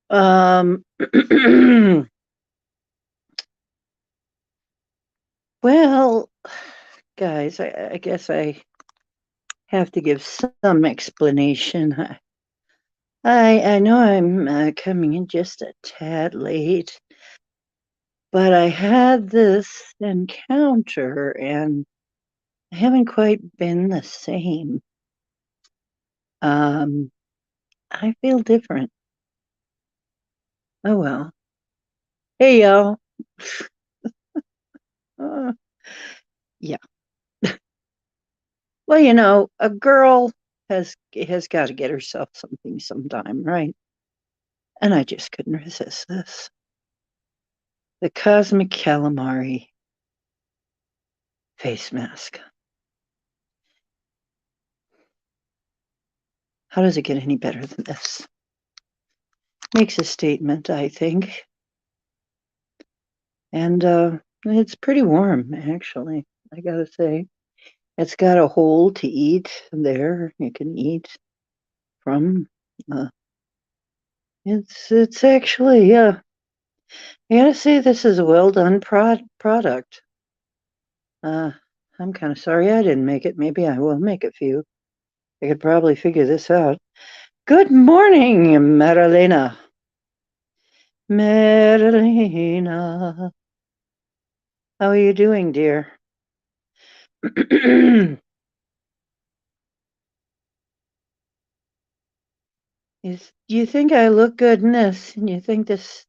Um, well, guys, I guess I have to give some explanation. I know I'm coming in just a tad late, but I had this encounter and I haven't quite been the same. Um, I feel different. Oh well. Hey y'all. Uh, yeah. Well, a girl has got to get herself something sometime, right? And I just couldn't resist this. The cosmic calamari face mask. How does it get any better than this? Makes a statement, I think. And it's pretty warm, actually, I gotta say. It's got a hole to eat there. You can eat from. Uh, it's actually, I gotta say, this is a well done product. Uh, I'm kind of sorry I didn't make it. Maybe I will make a few. I could probably figure this out. Good morning, Marilena. Marilena, how are you doing, dear? You think I look good in this, and you think this?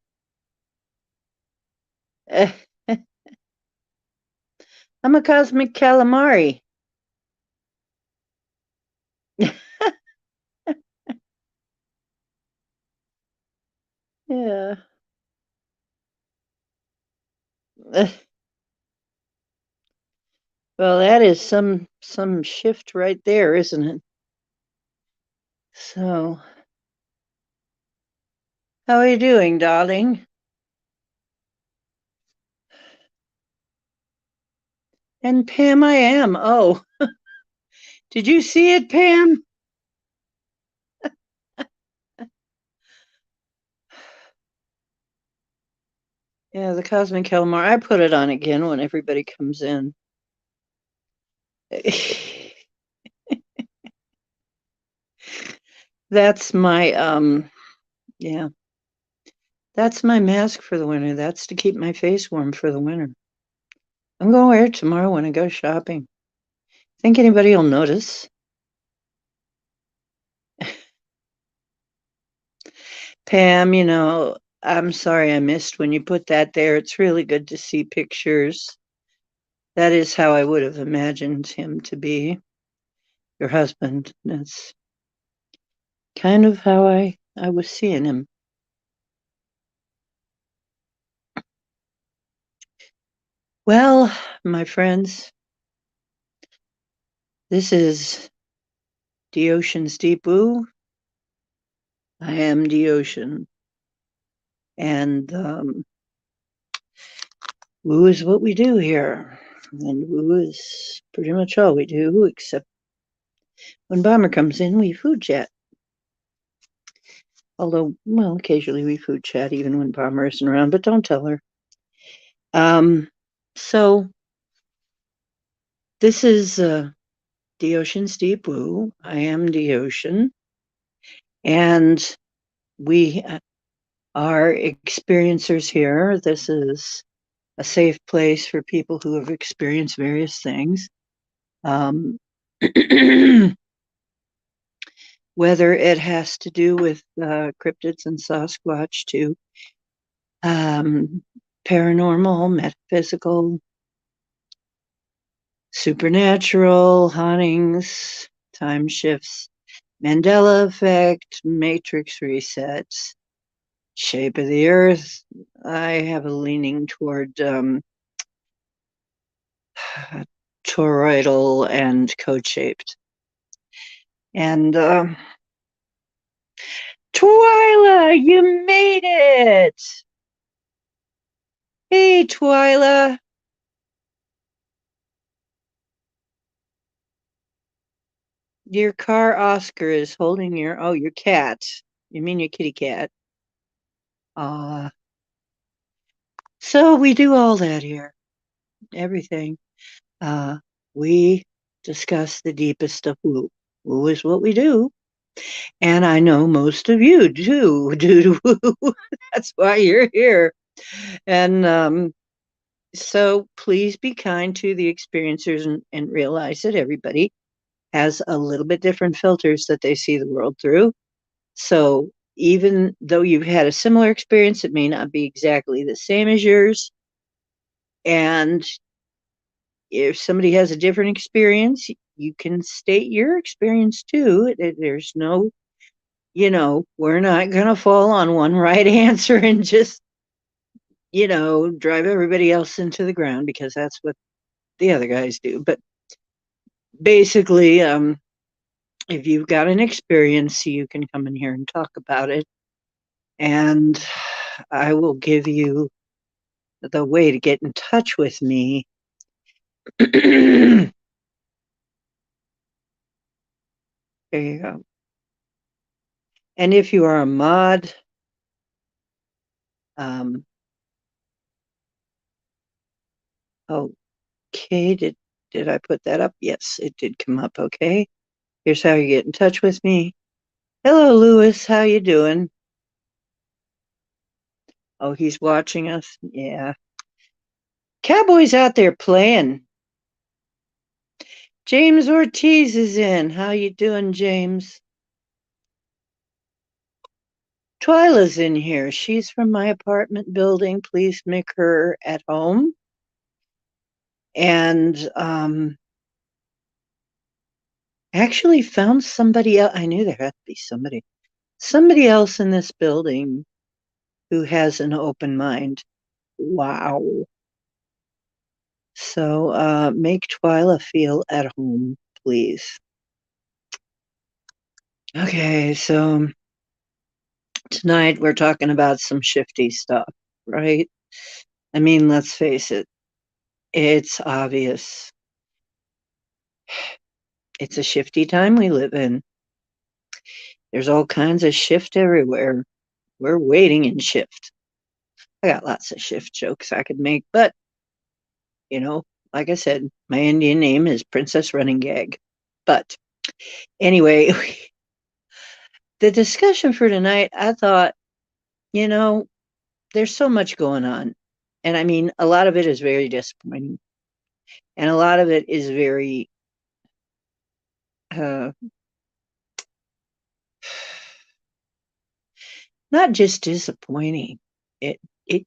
I'm a cosmic calamari. Yeah. Well, that is some shift right there, isn't it? So, how are you doing, darling? And Pam, I am. Oh, did you see it, Pam? Yeah, the cosmic calamari. I put it on again when everybody comes in. That's my yeah, that's my mask for the winter. That's to keep my face warm for the winter. I'm gonna wear it tomorrow when I go shopping. Think anybody will notice? Pam, I'm sorry I missed when you put that there. It's really good to see pictures. That is how I would have imagined him to be, your husband. That's kind of how I was seeing him. Well, my friends, this is the ocean's deep blue. I am the ocean. And woo is what we do here. And woo is pretty much all we do, except when Bomber comes in, we food chat. Although, well, occasionally we food chat even when Bomber isn't around, but don't tell her. Um, so this is the ocean's deep blue. I am the ocean. And we are experiencers here. This is a safe place for people who have experienced various things. Um, whether it has to do with cryptids and Sasquatch to um, paranormal, metaphysical, supernatural, hauntings, time shifts, Mandela effect, matrix resets, shape of the earth. I have a leaning toward toroidal and code shaped. And Twyla, you made it! Hey, Twyla. Your car Oscar is holding your cat. You mean your kitty cat. So we do all that here, everything. We discuss the deepest of woo. Woo is what we do. And I know most of you do woo. That's why you're here. And so please be kind to the experiencers and realize that everybody has a little bit different filters that they see the world through. So even though you've had a similar experience, it may not be exactly the same as yours. And if somebody has a different experience, you can state your experience too. There's no, we're not going to fall on one right answer and just, drive everybody else into the ground, because that's what the other guys do. But basically, if you've got an experience, you can come in here and talk about it. And I will give you the way to get in touch with me. There you go. And if you are a mod, okay, did I put that up? Yes, it did come up. Okay, here's how you get in touch with me. Hello, Lewis. How you doing? Oh, he's watching us. Yeah. Cowboy's out there playing. James Ortiz is in. How you doing, James? Twyla's in here. She's from my apartment building. Please make her at home. And actually found somebody else. I knew there had to be somebody else in this building who has an open mind. Wow. So make Twyla feel at home, please. Okay, so tonight we're talking about some shifty stuff, right? I mean, let's face it, it's obvious. It's a shifty time we live in. There's all kinds of shift everywhere. We're waiting in shift. I got lots of shift jokes I could make, but like I said, my Indian name is Princess Running Gag. But anyway, the discussion for tonight, I thought, there's so much going on. And I mean, a lot of it is very disappointing. And a lot of it is very not just disappointing. If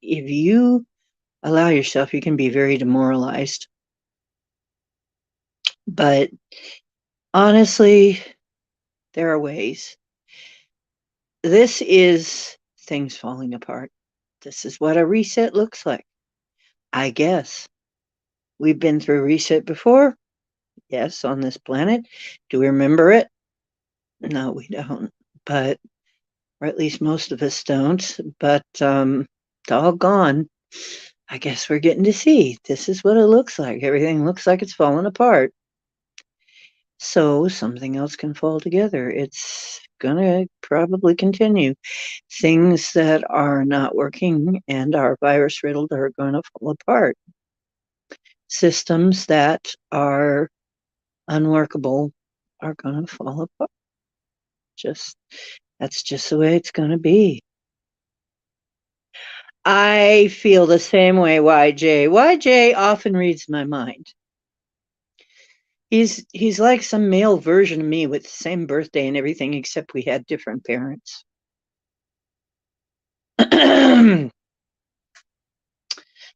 you allow yourself, you can be very demoralized. But honestly, there are ways. This is things falling apart. This is what a reset looks like, I guess. We've been through a reset before. Yes, on this planet. Do we remember it? No, we don't. But, or at least most of us don't. But doggone, I guess we're getting to see. This is what it looks like. Everything looks like it's falling apart. So something else can fall together. It's gonna probably continue. Things that are not working and are virus riddled are going to fall apart. Systems that are unworkable are going to fall apart. That's just the way it's going to be. I feel the same way, YJ. YJ often reads my mind. He's like some male version of me with the same birthday and everything, except we had different parents.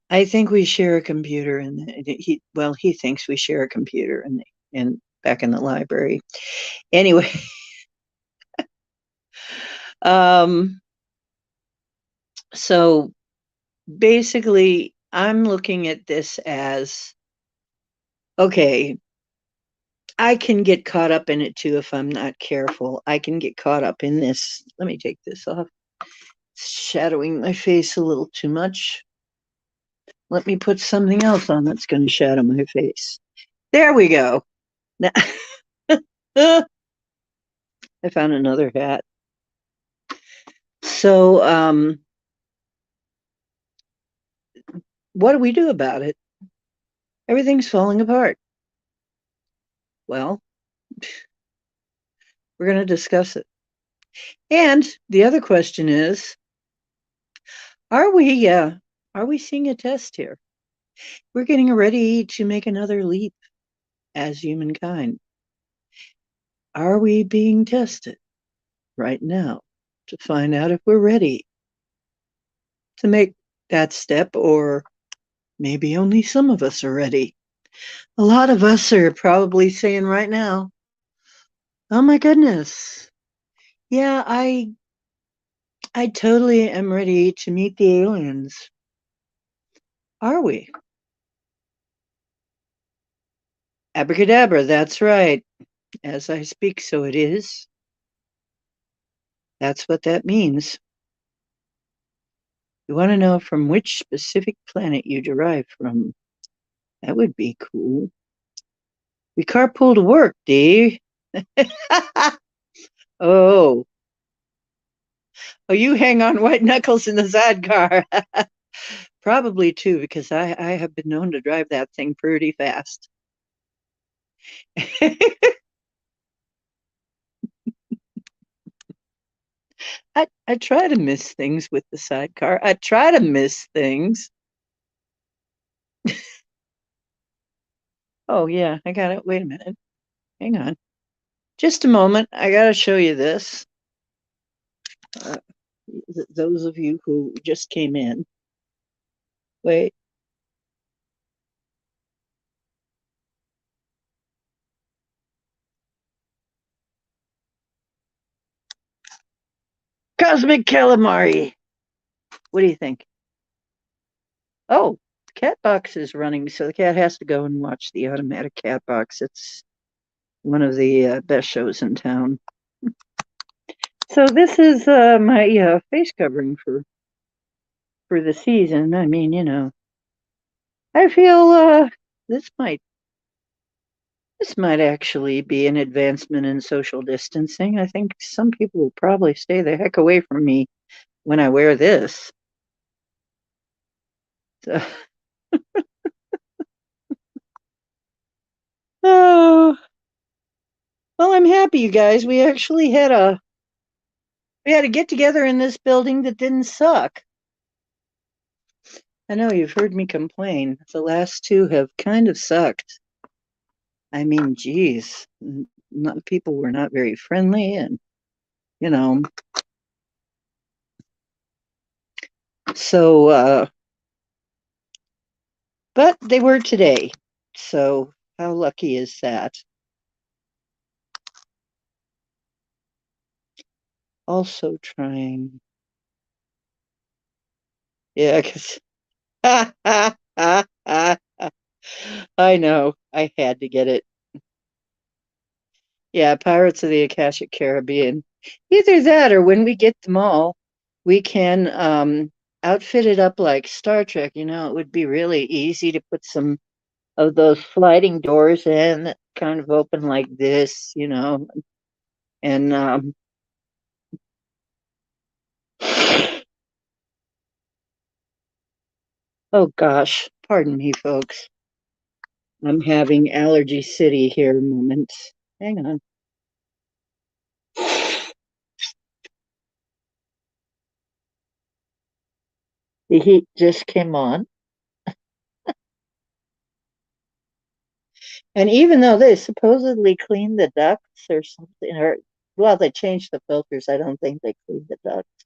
I think we share a computer, and he thinks we share a computer in back in the library. Anyway, so basically, I'm looking at this as, okay, I can get caught up in it too if I'm not careful. I can get caught up in this. Let me take this off. It's shadowing my face a little too much. Let me put something else on that's going to shadow my face. There we go. Now, I found another hat. So, what do we do about it? Everything's falling apart. Well, we're going to discuss it. And the other question is, are we seeing a test here? We're getting ready to make another leap as humankind. Are we being tested right now to find out if we're ready to make that step, or maybe only some of us are ready? A lot of us are probably saying right now, "Oh my goodness. Yeah, I totally am ready to meet the aliens." Are we? Abracadabra, that's right. As I speak, so it is. That's what that means. You want to know from which specific planet you derive from? That would be cool. We carpool to work, D. Oh, oh, you hang on white knuckles in the sidecar. Probably too, because I have been known to drive that thing pretty fast. I try to miss things with the sidecar. I try to miss things. Oh, yeah, I got it. Wait a minute. Hang on. Just a moment. I got to show you this. Uh, those of you who just came in. Wait. Cosmic calamari. What do you think? Oh, the cat box is running, so the cat has to go and watch the automatic cat box. It's one of the best shows in town. So this is my face covering for the season. I mean, I feel this might this might actually be an advancement in social distancing. I think some people will probably stay the heck away from me when I wear this. So, oh, well, I'm happy, you guys. We had a get together in this building that didn't suck. I know you've heard me complain. The last two have kind of sucked. I mean, geez, people were not very friendly, and you know, so. But they were today. So how lucky is that? Also trying. Yeah, because I know I had to get it. Yeah, Pirates of the Akashic Caribbean. Either that or when we get them all, we can outfit it up like Star Trek. It would be really easy to put some of those sliding doors in that kind of open like this. And oh gosh, pardon me, folks. I'm having Allergy City here moments. Hang on. The heat just came on. And even though they supposedly cleaned the ducts or something, or well, they changed the filters, I don't think they cleaned the ducts.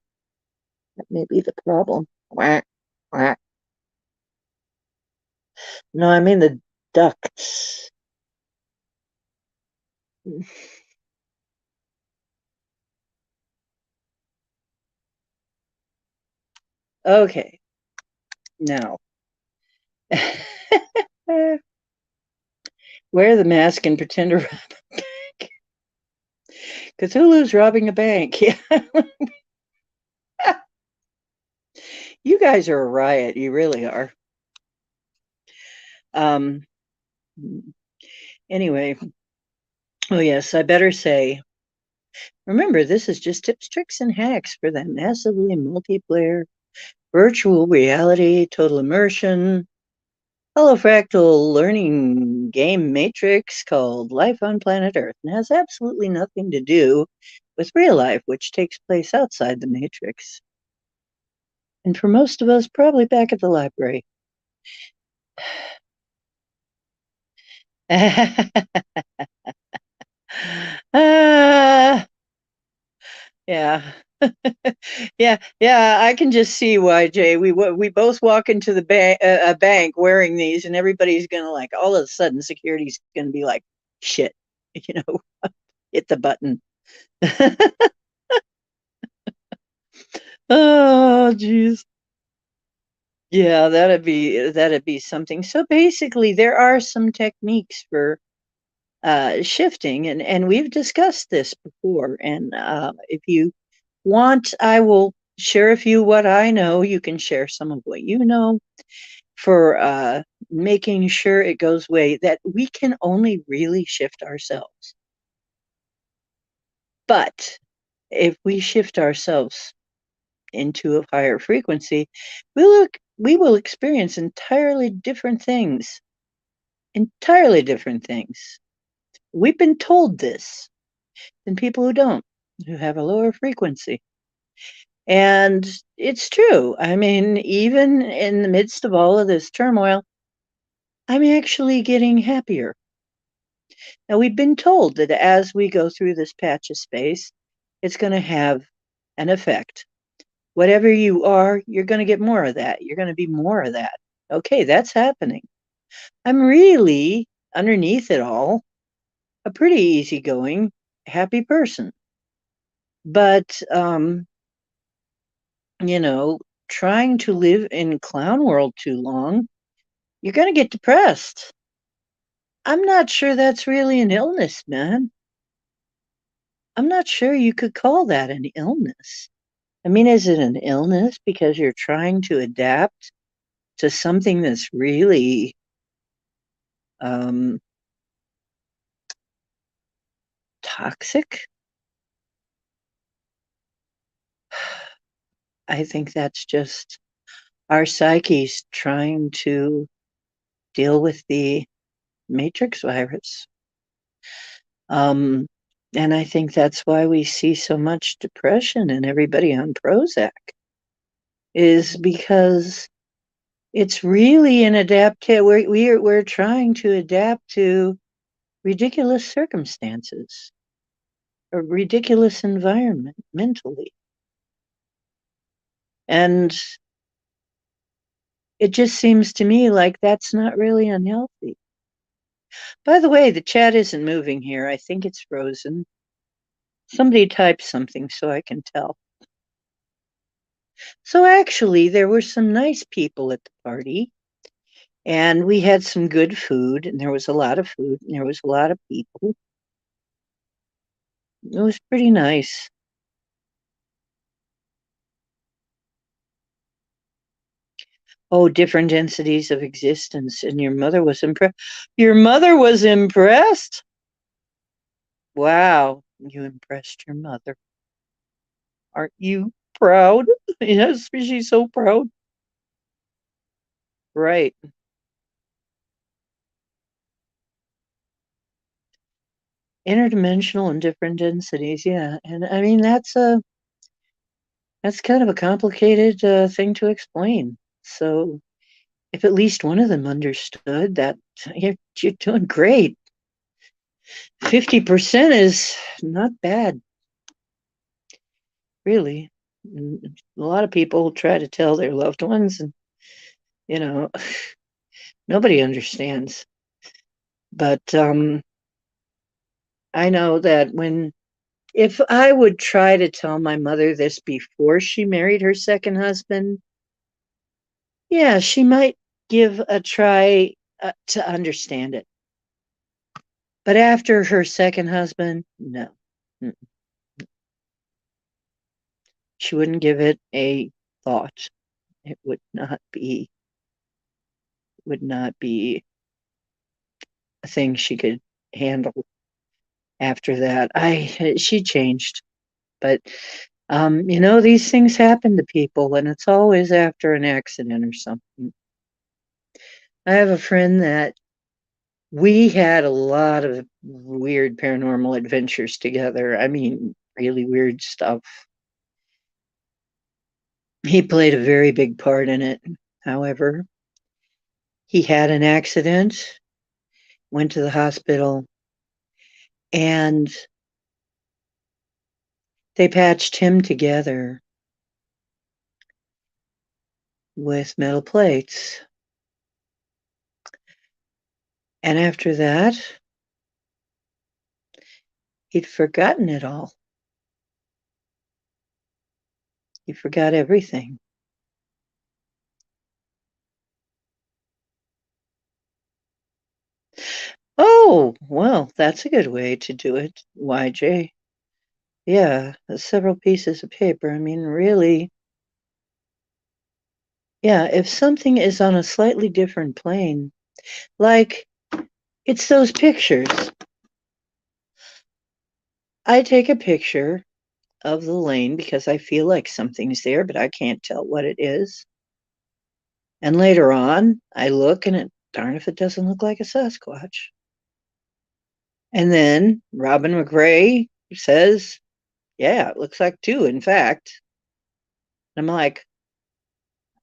That may be the problem. Quack, quack. No, I mean the ducts. Okay, now wear the mask and pretend to rob a bank. Cthulhu's robbing a bank. Yeah. You guys are a riot. You really are. Um, anyway, oh yes, I better say, remember, this is just tips, tricks, and hacks for that massively multiplayer virtual reality, total immersion, holofractal learning game matrix called Life on Planet Earth, and has absolutely nothing to do with real life, which takes place outside the matrix. And for most of us, probably back at the library. Yeah. Yeah, I can just see why, Jay. We both walk into the a bank wearing these, and everybody's gonna like all of a sudden security's gonna be like, shit, you know, hit the button. Oh, geez. Yeah, that'd be something. So basically, there are some techniques for shifting, and we've discussed this before. And if you want, I will share a few what I know. You can share some of what you know for making sure it goes away. That we can only really shift ourselves. But if we shift ourselves into a higher frequency, we will experience entirely different things. Entirely different things. We've been told this than people who don't, who have a lower frequency. And it's true. I mean, even in the midst of all of this turmoil, I'm actually getting happier. Now, we've been told that as we go through this patch of space, it's going to have an effect. Whatever you are, you're going to get more of that. You're going to be more of that. Okay, that's happening. I'm really, underneath it all, a pretty easygoing, happy person. But, you know, trying to live in clown world too long, you're going to get depressed. I'm not sure that's really an illness, man. I'm not sure you could call that an illness. I mean, is it an illness because you're trying to adapt to something that's really um, toxic? I think that's just our psyches trying to deal with the matrix virus. Um, and I think that's why we see so much depression and everybody on Prozac, is because it's really an we're trying to adapt to ridiculous circumstances, a ridiculous environment mentally. And it just seems to me like that's not really unhealthy. By the way, the chat isn't moving here. I think it's frozen. Somebody type something so I can tell. So actually, there were some nice people at the party, and we had some good food, and there was a lot of food, and there was a lot of people. It was pretty nice. Oh, different densities of existence, and your mother was impressed. Your mother was impressed? Wow, you impressed your mother. Aren't you proud? Yes, she's so proud. Right. Interdimensional and different densities, yeah. And I mean that's kind of a complicated thing to explain. So if at least one of them understood that, you're doing great. 50% is not bad, really. A lot of people try to tell their loved ones, and you know, nobody understands. But I know that if I would try to tell my mother this before she married her second husband, yeah, she might give a try to understand it. But after her second husband, no. She wouldn't give it a thought. It would not be a thing she could handle after that. She changed, but These things happen to people, and it's always after an accident or something. I have a friend that we had a lot of weird paranormal adventures together. I mean, really weird stuff. He played a very big part in it. However, he had an accident, went to the hospital, and they patched him together with metal plates. And after that, he'd forgotten it all. He forgot everything. Oh, well, that's a good way to do it, YJ. Yeah, several pieces of paper. I mean, really, yeah, if something is on a slightly different plane, like it's those pictures. I take a picture of the lane because I feel like something's there, but I can't tell what it is. And later on, I look and darn if it doesn't look like a Sasquatch. And then Robin McRae says, yeah, it looks like two, in fact. And I'm like,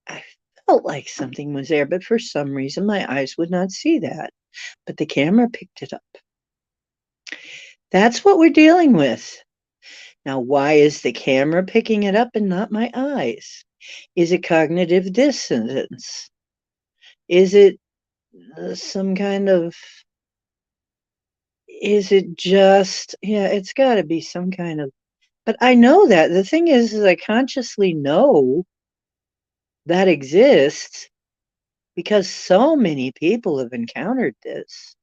I felt like something was there, but for some reason my eyes would not see that. But the camera picked it up. That's what we're dealing with. Now, why is the camera picking it up and not my eyes? Is it cognitive dissonance? Is it some kind of, is it just, yeah, it's got to be some kind of, but I know that. The thing is I consciously know that exists because so many people have encountered this.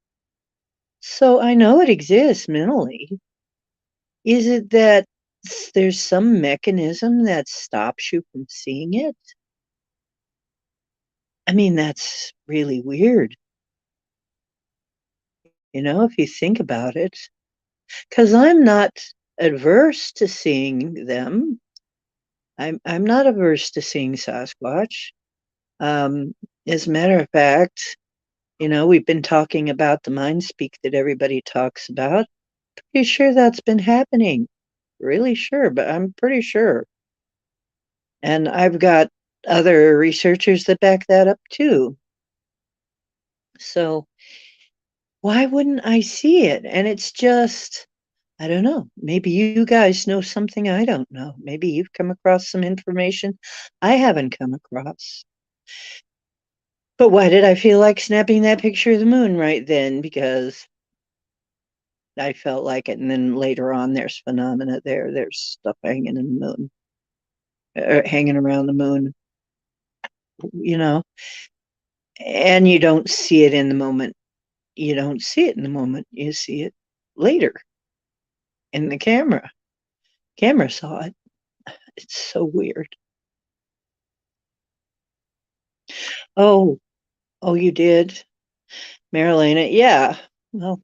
So I know it exists mentally. Is it that there's some mechanism that stops you from seeing it? I mean, that's really weird, if you think about it. Because I'm not adverse to seeing them. I'm not averse to seeing Sasquatch. Um, as a matter of fact, we've been talking about the mind speak that everybody talks about. Pretty sure that's been happening. Really sure, but I'm pretty sure. And I've got other researchers that back that up too. So why wouldn't I see it? And it's just, I don't know. Maybe you guys know something I don't know. Maybe you've come across some information I haven't come across. But why did I feel like snapping that picture of the moon right then? Because I felt like it. And then later on, there's phenomena there. There's stuff hanging in the moon, hanging around the moon, you know, and you don't see it in the moment. You don't see it in the moment. You see it later in the camera. Camera saw it. It's so weird. Oh, oh, you did, Marilena. Yeah. Well,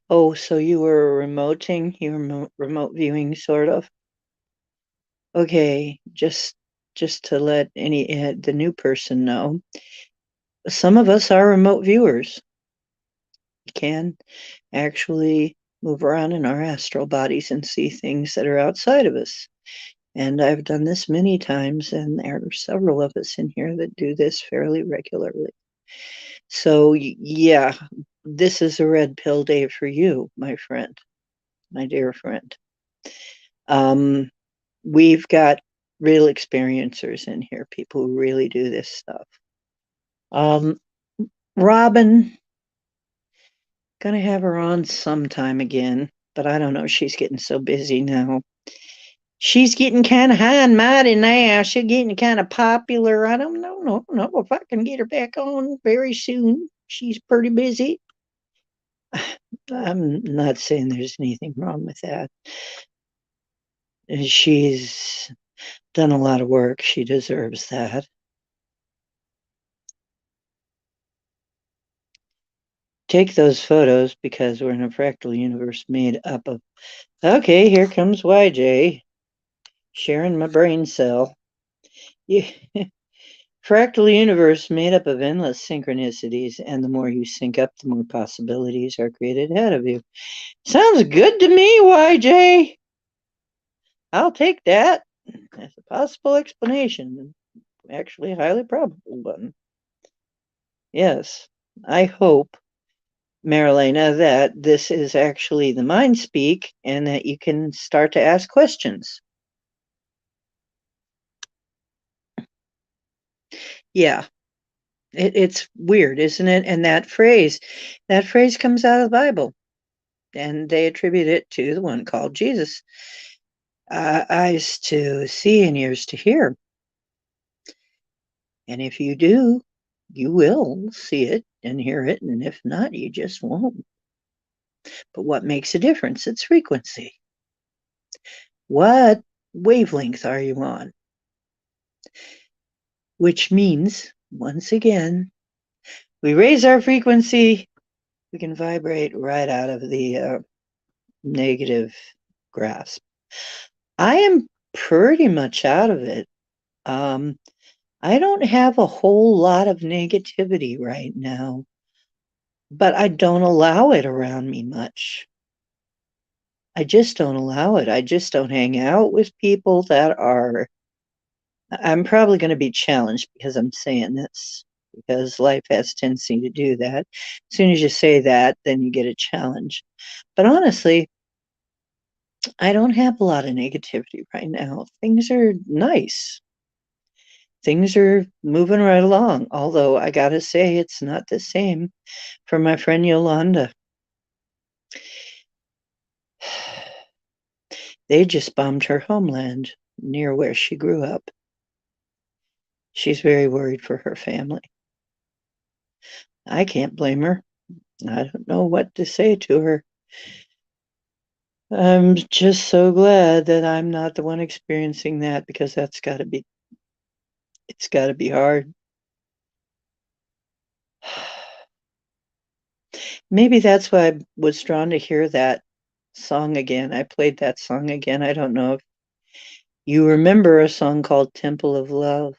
oh, so you were remoting, you were remote viewing, sort of. Okay, just to let the new person know, some of us are remote viewers. We can actually move around in our astral bodies and see things that are outside of us. And I've done this many times, and there are several of us in here that do this fairly regularly. So, yeah, this is a red pill day for you, my friend, my dear friend. Um, we've got real experiencers in here, people who really do this stuff. Um, Robin, gonna have her on sometime again, but I don't know. She's getting so busy now. She's getting kind of high and mighty now. She's getting kind of popular. I don't know, no, if I can get her back on very soon. She's pretty busy. I'm not saying there's anything wrong with that. She's done a lot of work. She deserves that. take those photos because we're in a fractal universe made up of. Okay, here comes YJ, sharing my brain cell. Yeah. Fractal universe made up of endless synchronicities, and the more you sync up, the more possibilities are created ahead of you. Sounds good to me, YJ. I'll take that as a possible explanation. Actually, a highly probable one. Yes, I hope, Marilena, that this is actually the mind speak and that you can start to ask questions. Yeah, it's weird, isn't it? And that phrase comes out of the Bible, and they attribute it to the one called Jesus. Eyes to see and ears to hear. And if you do, you will see it and hear it, and if not, you just won't. But what makes a difference? It's frequency. What wavelength are you on? Which means, once again, we raise our frequency, we can vibrate right out of the negative grasp. I am pretty much out of it. I don't have a whole lot of negativity right now, but I don't allow it around me much. I just don't allow it. I just don't hang out with people that are. I'm probably going to be challenged because I'm saying this, because life has tendency to do that. As soon as you say that, then you get a challenge. But honestly, I don't have a lot of negativity right now. Things are nice. Things are moving right along. Although I got to say, it's not the same for my friend Yolanda. They just bombed her homeland near where she grew up. She's very worried for her family. I can't blame her. I don't know what to say to her. I'm just so glad that I'm not the one experiencing that, because it's got to be hard. Maybe that's why I was drawn to hear that song again. I played that song again. I don't know if you remember a song called Temple of Love,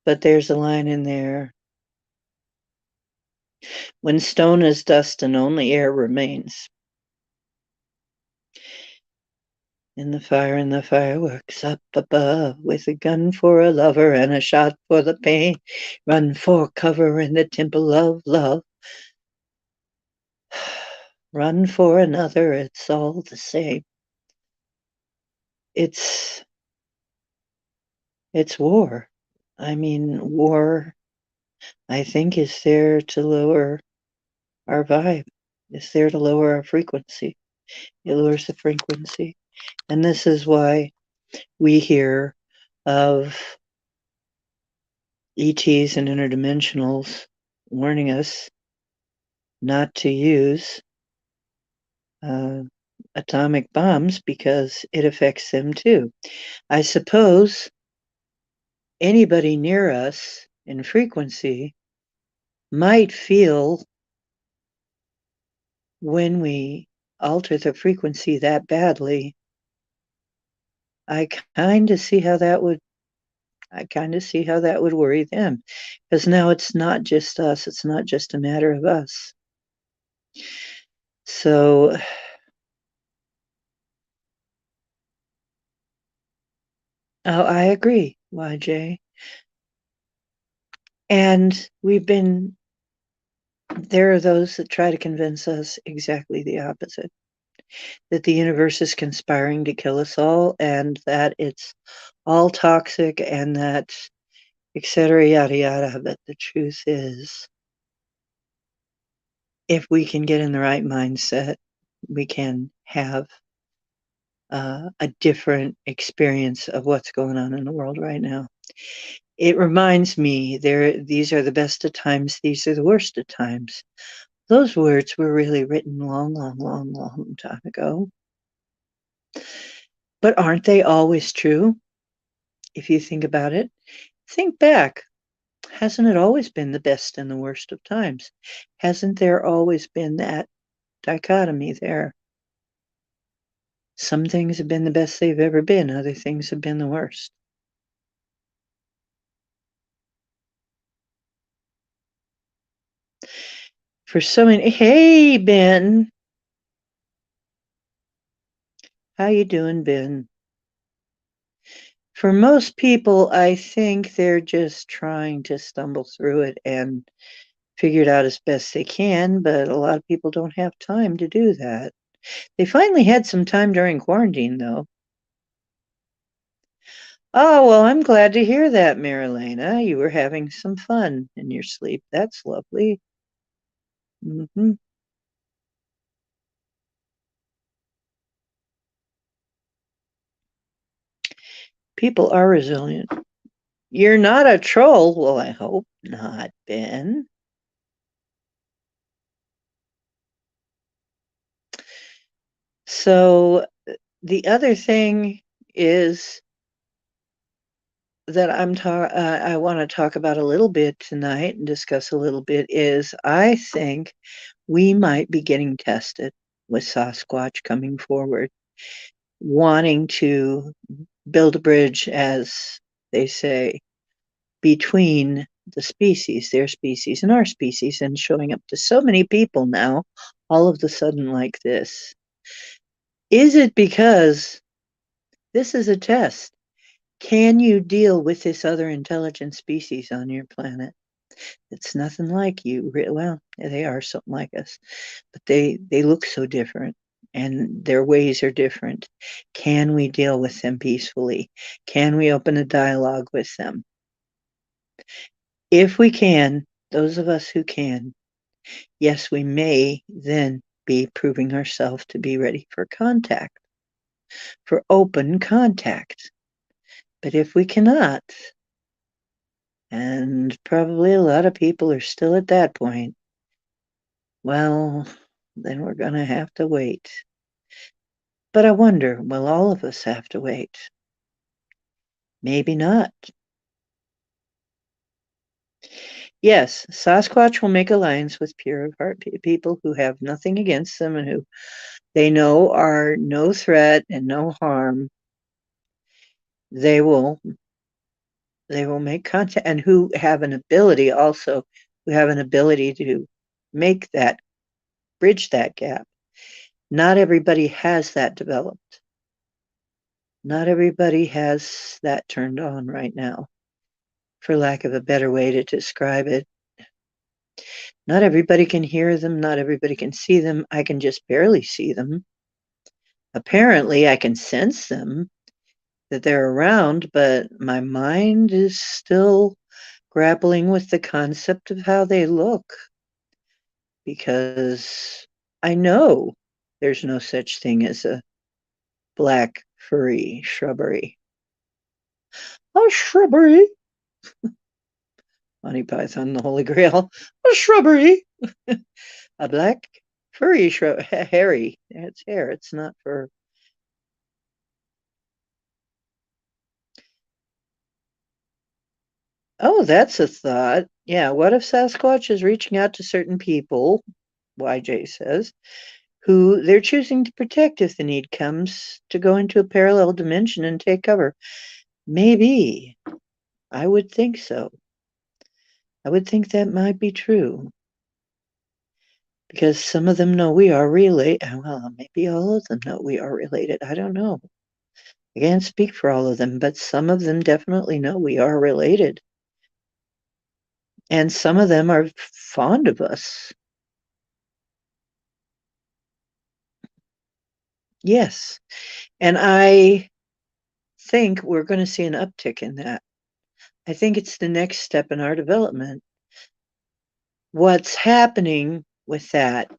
but there's a line in there. When stone is dust and only air remains. In the fire and the fireworks up above, with a gun for a lover and a shot for the pain. Run for cover in the temple of love. Run for another, it's all the same. It's war. I mean, war, I think, is there to lower our vibe. It's there to lower our frequency. It lowers the frequency. And this is why we hear of ETs and interdimensionals warning us not to use atomic bombs because it affects them too. I suppose anybody near us in frequency might feel, when we alter the frequency that badly, I kind of see how that would worry them, because now it's not just us, it's not just a matter of us. So I agree, YJ. And there are those that try to convince us exactly the opposite, that the universe is conspiring to kill us all, and that it's all toxic, and that etc., yada yada. But the truth is, if we can get in the right mindset, we can have a different experience of what's going on in the world right now. It reminds me, these are the best of times, these are the worst of times. Those words were really written long time ago. But aren't they always true? If you think about it, think back. Hasn't it always been the best and the worst of times? Hasn't there always been that dichotomy there? Some things have been the best they've ever been, other things have been the worst. For so many, hey, Ben. How you doing, Ben? For most people, I think they're just trying to stumble through it and figure it out as best they can, but a lot of people don't have time to do that. They finally had some time during quarantine, though. Oh, well, I'm glad to hear that, Marilena. You were having some fun in your sleep. That's lovely. Hmm. People are resilient. You're not a troll. Well, I hope not, Ben. So the other thing is that I want to talk about a little bit tonight and discuss a little bit is I think we might be getting tested with Sasquatch coming forward, wanting to build a bridge, as they say, between the species, their species and our species, and showing up to so many people now, all of a sudden like this. Is it because this is a test? Can you deal with this other intelligent species on your planet? It's nothing like you. Well, they are something like us, but they look so different and their ways are different. Can we deal with them peacefully? Can we open a dialogue with them? If we can, those of us who can, yes, we may then be proving ourselves to be ready for contact, for open contact. But if we cannot, and probably a lot of people are still at that point, well, then we're going to have to wait. But I wonder, will all of us have to wait? Maybe not. Yes, Sasquatch will make alliance with pure of heart people who have nothing against them and who they know are no threat and no harm. They will make contact, and who have an ability also, who have an ability to make that, bridge that gap. Not everybody has that developed. Not everybody has that turned on right now, for lack of a better way to describe it. Not everybody can hear them, not everybody can see them. I can just barely see them. Apparently, I can sense them, that they're around, but my mind is still grappling with the concept of how they look, because I know there's no such thing as a black furry shrubbery. A shrubbery? Monty Python, the Holy Grail. A shrubbery. A black furry shrub. Hairy. It's hair. It's not fur. Oh, that's a thought. Yeah. What if Sasquatch is reaching out to certain people, YJ says, who they're choosing to protect if the need comes to go into a parallel dimension and take cover? Maybe. I would think so. I would think that might be true. Because some of them know we are related. Well, maybe all of them know we are related. I don't know. I can't speak for all of them, but some of them definitely know we are related. And some of them are fond of us. Yes. And I think we're going to see an uptick in that. I think it's the next step in our development. What's happening with that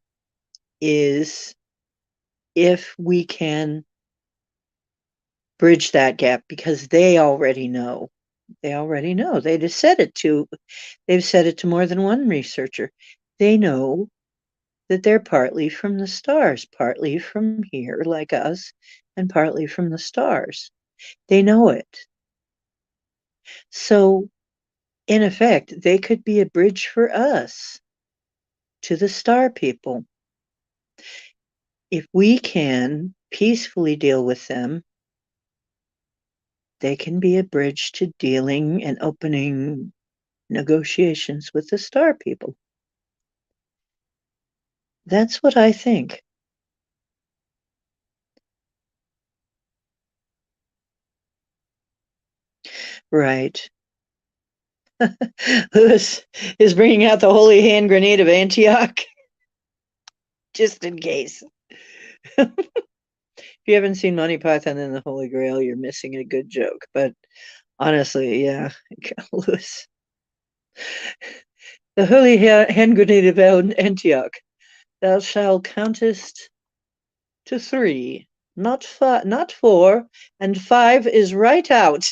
is if we can bridge that gap, because they already know. They already know. They've said it to more than one researcher. They know that they're partly from the stars, partly from here, like us, and partly from the stars. They know it. So in effect, they could be a bridge for us to the star people. If we can peacefully deal with them, they can be a bridge to dealing and opening negotiations with the star people. That's what I think. Right. Lewis is bringing out the holy hand grenade of Antioch, just in case. If you haven't seen Monty Python and the Holy Grail, you're missing a good joke. But honestly, yeah, Lewis. The holy hand grenade of Antioch. Thou shalt countest to 3, not not 4, and 5 is right out.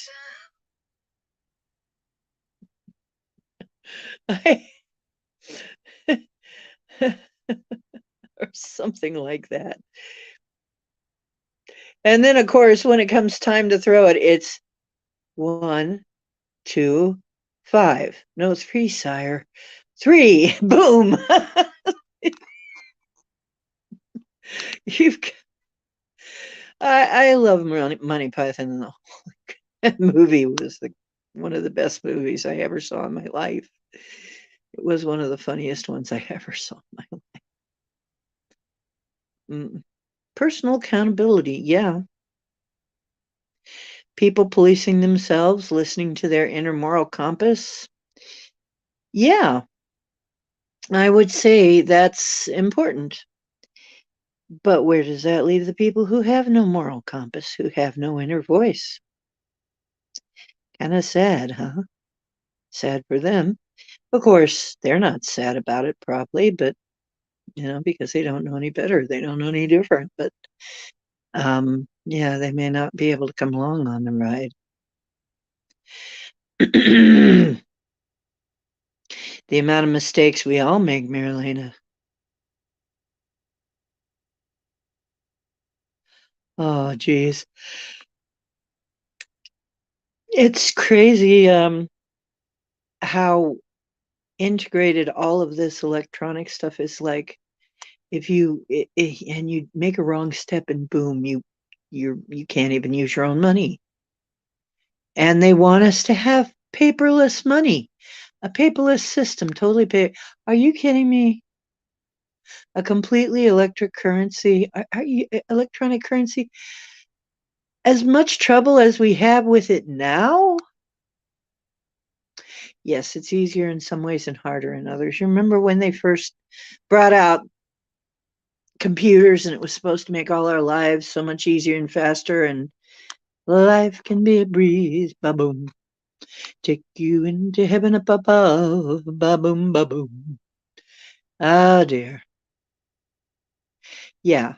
Or something like that. And then, of course, when it comes time to throw it, it's 1, 2, 5. No, 3, sire. 3. Boom. You've. I love Monty Python. That movie was one of the best movies I ever saw in my life. It was one of the funniest ones I ever saw in my life. Personal accountability, yeah. People policing themselves, listening to their inner moral compass. Yeah, I would say that's important. But where does that leave the people who have no moral compass, who have no inner voice? Kind of sad, huh? Sad for them. Of course, they're not sad about it, probably, but because they don't know any better, they don't know any different. But yeah, they may not be able to come along on the ride. The amount of mistakes we all make, Marilena. Oh, geez. It's crazy how integrated all of this electronic stuff is. Like, if and you make a wrong step and boom, you can't even use your own money. And they want us to have paperless money, a paperless system, totally pay. Are you kidding me? A completely electric currency, are you electronic currency? As much trouble as we have with it now? Yes, it's easier in some ways and harder in others. You remember when they first brought out computers and it was supposed to make all our lives so much easier and faster, and life can be a breeze, ba-boom. Take you into heaven up above, ba-boom, ba-boom. Ah, dear. Yeah,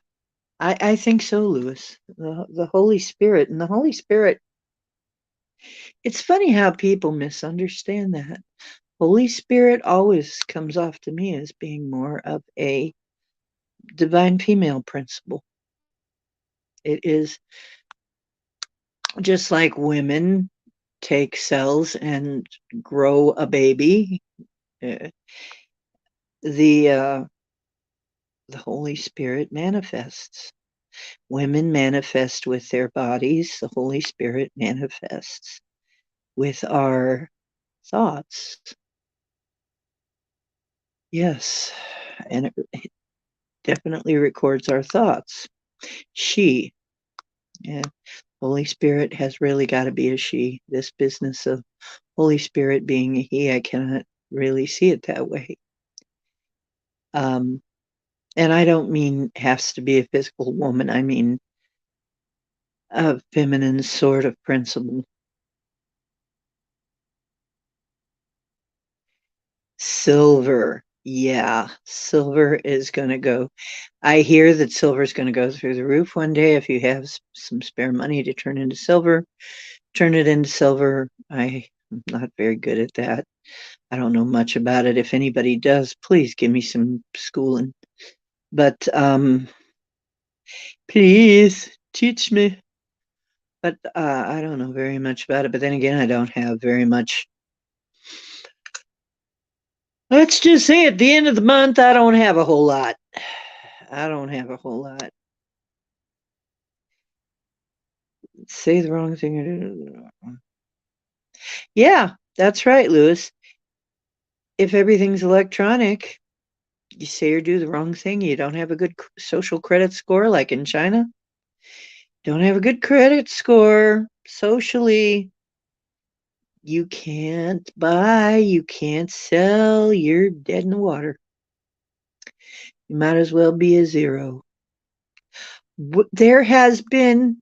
I think so, Lewis. The Holy Spirit. And the Holy Spirit, it's funny how people misunderstand that. Holy Spirit always comes off to me as being more of a divine female principle. It is just like women take cells and grow a baby. Uh, the Holy Spirit manifests. Women manifest with their bodies. The Holy Spirit manifests with our thoughts. Yes, and it definitely records our thoughts. She, yeah, Holy Spirit has really got to be a she. This business of Holy Spirit being a he, I cannot really see it that way. And I don't mean has to be a physical woman. I mean a feminine sort of principle. Silver. Yeah, silver is going to go. I hear that silver is going to go through the roof one day. If you have some spare money to turn into silver, turn it into silver. I'm not very good at that. I don't know much about it. If anybody does, please give me some schooling. But please teach me. But I don't know very much about it. But then again, I don't have very much Let's just say at the end of the month, I don't have a whole lot. I don't have a whole lot. Say the wrong thing. Yeah, that's right, Lewis. If everything's electronic, you say or do the wrong thing, you don't have a good social credit score like in China. Don't have a good credit score socially. You can't buy, you can't sell, you're dead in the water. You might as well be a zero. There has been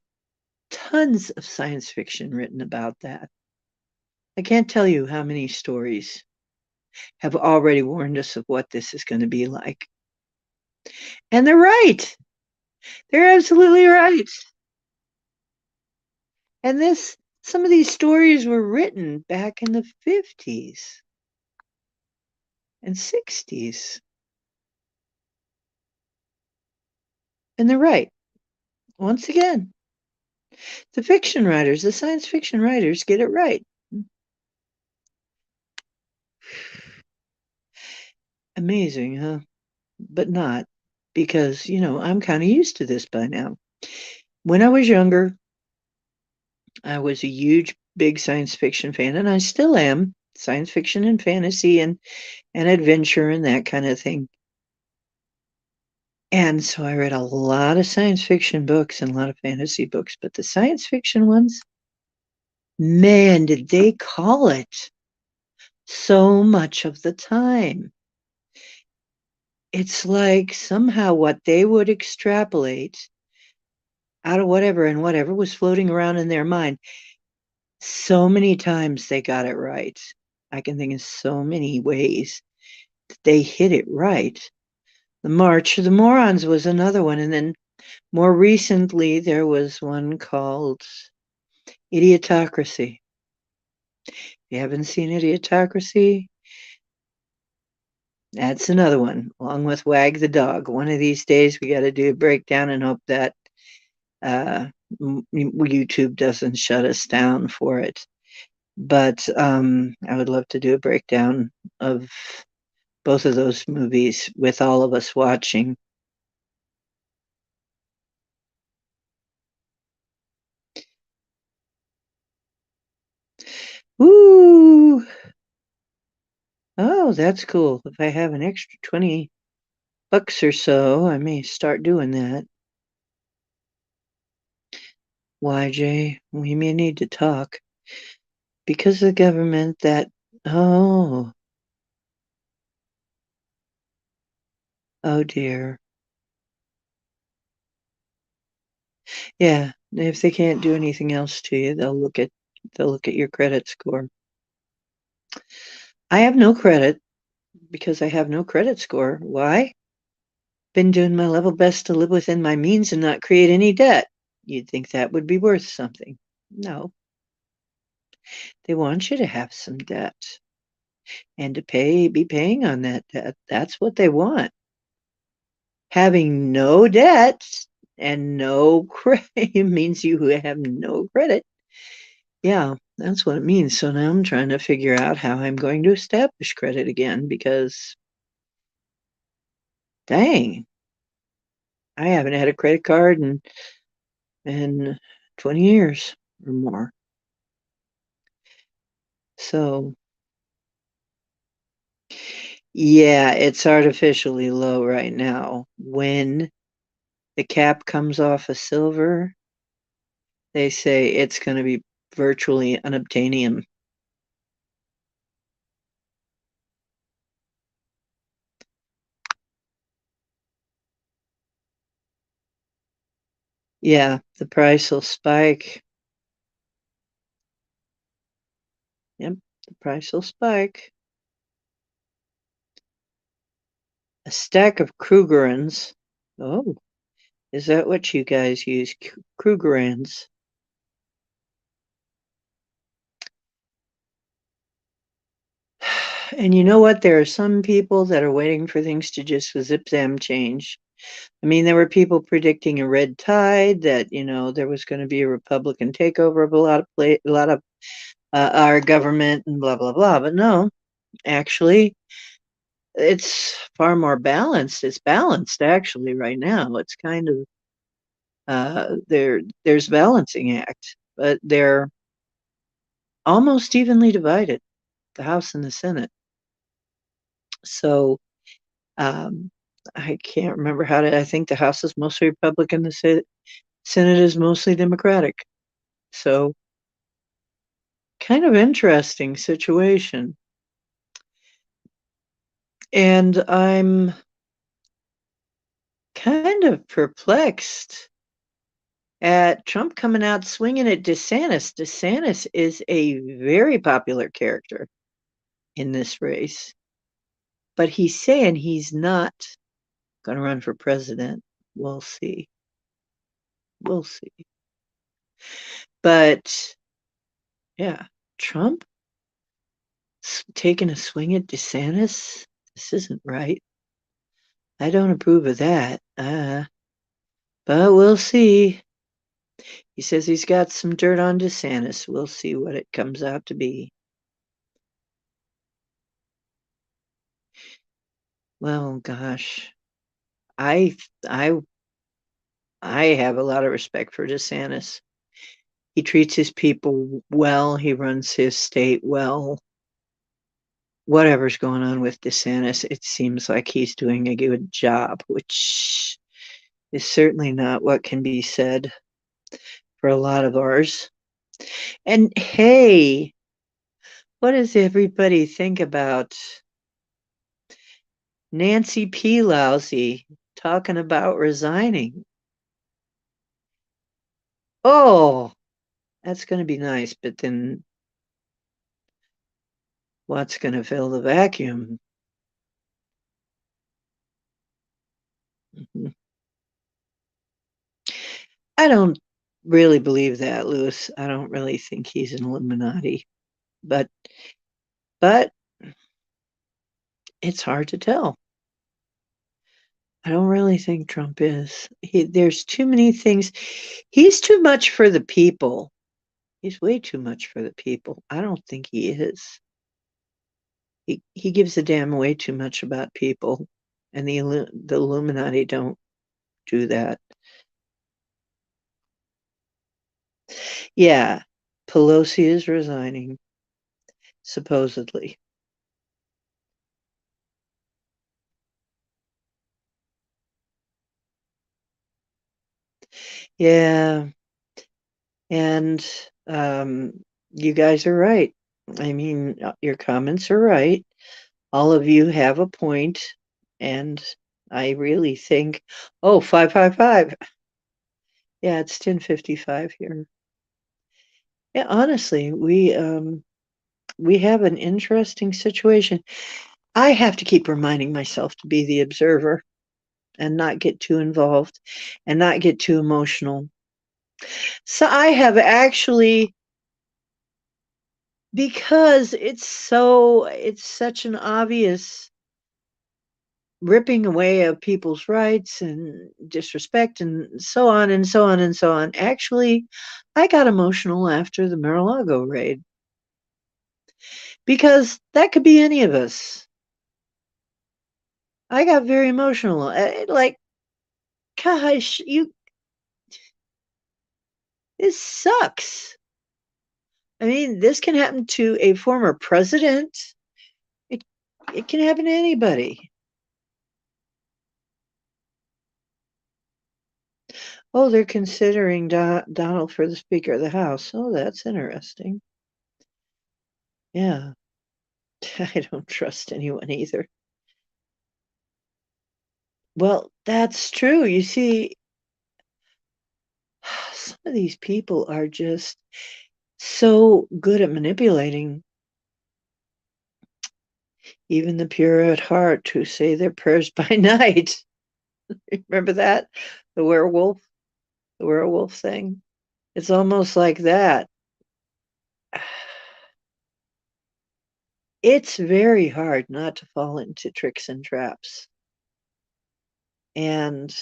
tons of science fiction written about that. I can't tell you how many stories have already warned us of what this is going to be like. And they're right. They're absolutely right. And some of these stories were written back in the 50s and 60s. And they're right. Once again, the fiction writers, the science fiction writers get it right. Amazing, huh? But not, because, I'm kind of used to this by now. When I was younger, I was a huge, big science fiction fan, and I still am. Science fiction and fantasy and adventure and that kind of thing. And so I read a lot of science fiction books and a lot of fantasy books, but the science fiction ones, man, did they call it so much of the time. It's like somehow what they would extrapolate out of whatever and whatever was floating around in their mind. So many times they got it right. I can think of so many ways that they hit it right. The March of the Morons was another one. And then more recently, there was one called Idiotocracy. If you haven't seen Idiotocracy, that's another one, along with Wag the Dog. One of these days, we got to do a breakdown and hope that YouTube doesn't shut us down for it. But I would love to do a breakdown of both of those movies with all of us watching. Ooh. Oh, that's cool. If I have an extra $20 or so, I may start doing that. Why, Jay? We may need to talk. Because the government oh, oh dear. Yeah, if they can't do anything else to you, they'll look at your credit score. I have no credit because I have no credit score. Why? Been doing my level best to live within my means and not create any debt. You'd think that would be worth something. No. They want you to have some debt and to be paying on that debt. That's what they want. Having no debt and no credit means you have no credit. Yeah, that's what it means. So now I'm trying to figure out how I'm going to establish credit again because, dang, I haven't had a credit card in 20 years or more. So, yeah, it's artificially low right now. When the cap comes off of silver, they say it's going to be virtually unobtainium. Yeah, the price will spike. Yep, the price will spike. A stack of Krugerrands. Oh, is that what you guys use? Krugerrands. And you know what? There are some people that are waiting for things to just zip-zam change. I mean, there were people predicting a red tide, that, there was going to be a Republican takeover of a lot of our government and blah, blah, blah. But no, actually, It's far more balanced. It's balanced actually right now. It's kind of there's balancing act, but they're almost evenly divided, the House and the Senate. So um, I can't remember I think the House is mostly Republican, the Senate is mostly Democratic. So kind of interesting situation. And I'm kind of perplexed at Trump coming out swinging at DeSantis. DeSantis is a very popular character in this race, but he's saying he's not going to run for president. We'll see. We'll see. But yeah, Trump taking a swing at DeSantis. This isn't right. I don't approve of that. But we'll see. He says he's got some dirt on DeSantis. We'll see what it comes out to be. Well, gosh, I I I have a lot of respect for DeSantis. He treats his people well. He runs his state well. Whatever's going on with DeSantis, it seems like he's doing a good job, which is certainly not what can be said for a lot of ours. And hey, what does everybody think about Nancy Pelosi talking about resigning? Oh, that's going to be nice, but then what's going to fill the vacuum? Mhm. I don't really believe that, Lewis. I don't really think he's an Illuminati, but but it's hard to tell. I don't really think Trump is. There's too many things. He's too much for the people. He's way too much for the people. I don't think he is. He gives a damn way too much about people, and the Illuminati don't do that. Yeah, Pelosi is resigning, supposedly. Yeah, and um, you guys are right. I mean, your comments are right. All of you have a point, and I really think, oh, 555. Yeah, it's 10:55 here. Yeah, honestly, we have an interesting situation. I have to keep reminding myself to be the observer and not get too involved and not get too emotional. So I have actually, because it's such an obvious ripping away of people's rights and disrespect and so on and so on and so on. Actually, I got emotional after the Mar-a-Lago raid because that could be any of us. I got very emotional. Like, gosh, this sucks. I mean, this can happen to a former president. It it can happen to anybody. Oh, they're considering Donald for the Speaker of the House. Oh, that's interesting. Yeah, I don't trust anyone either. Well, that's true. You see, some of these people are just so good at manipulating even the pure at heart who say their prayers by night. Remember that? The werewolf, the werewolf thing? It's almost like that. It's very hard not to fall into tricks and traps. And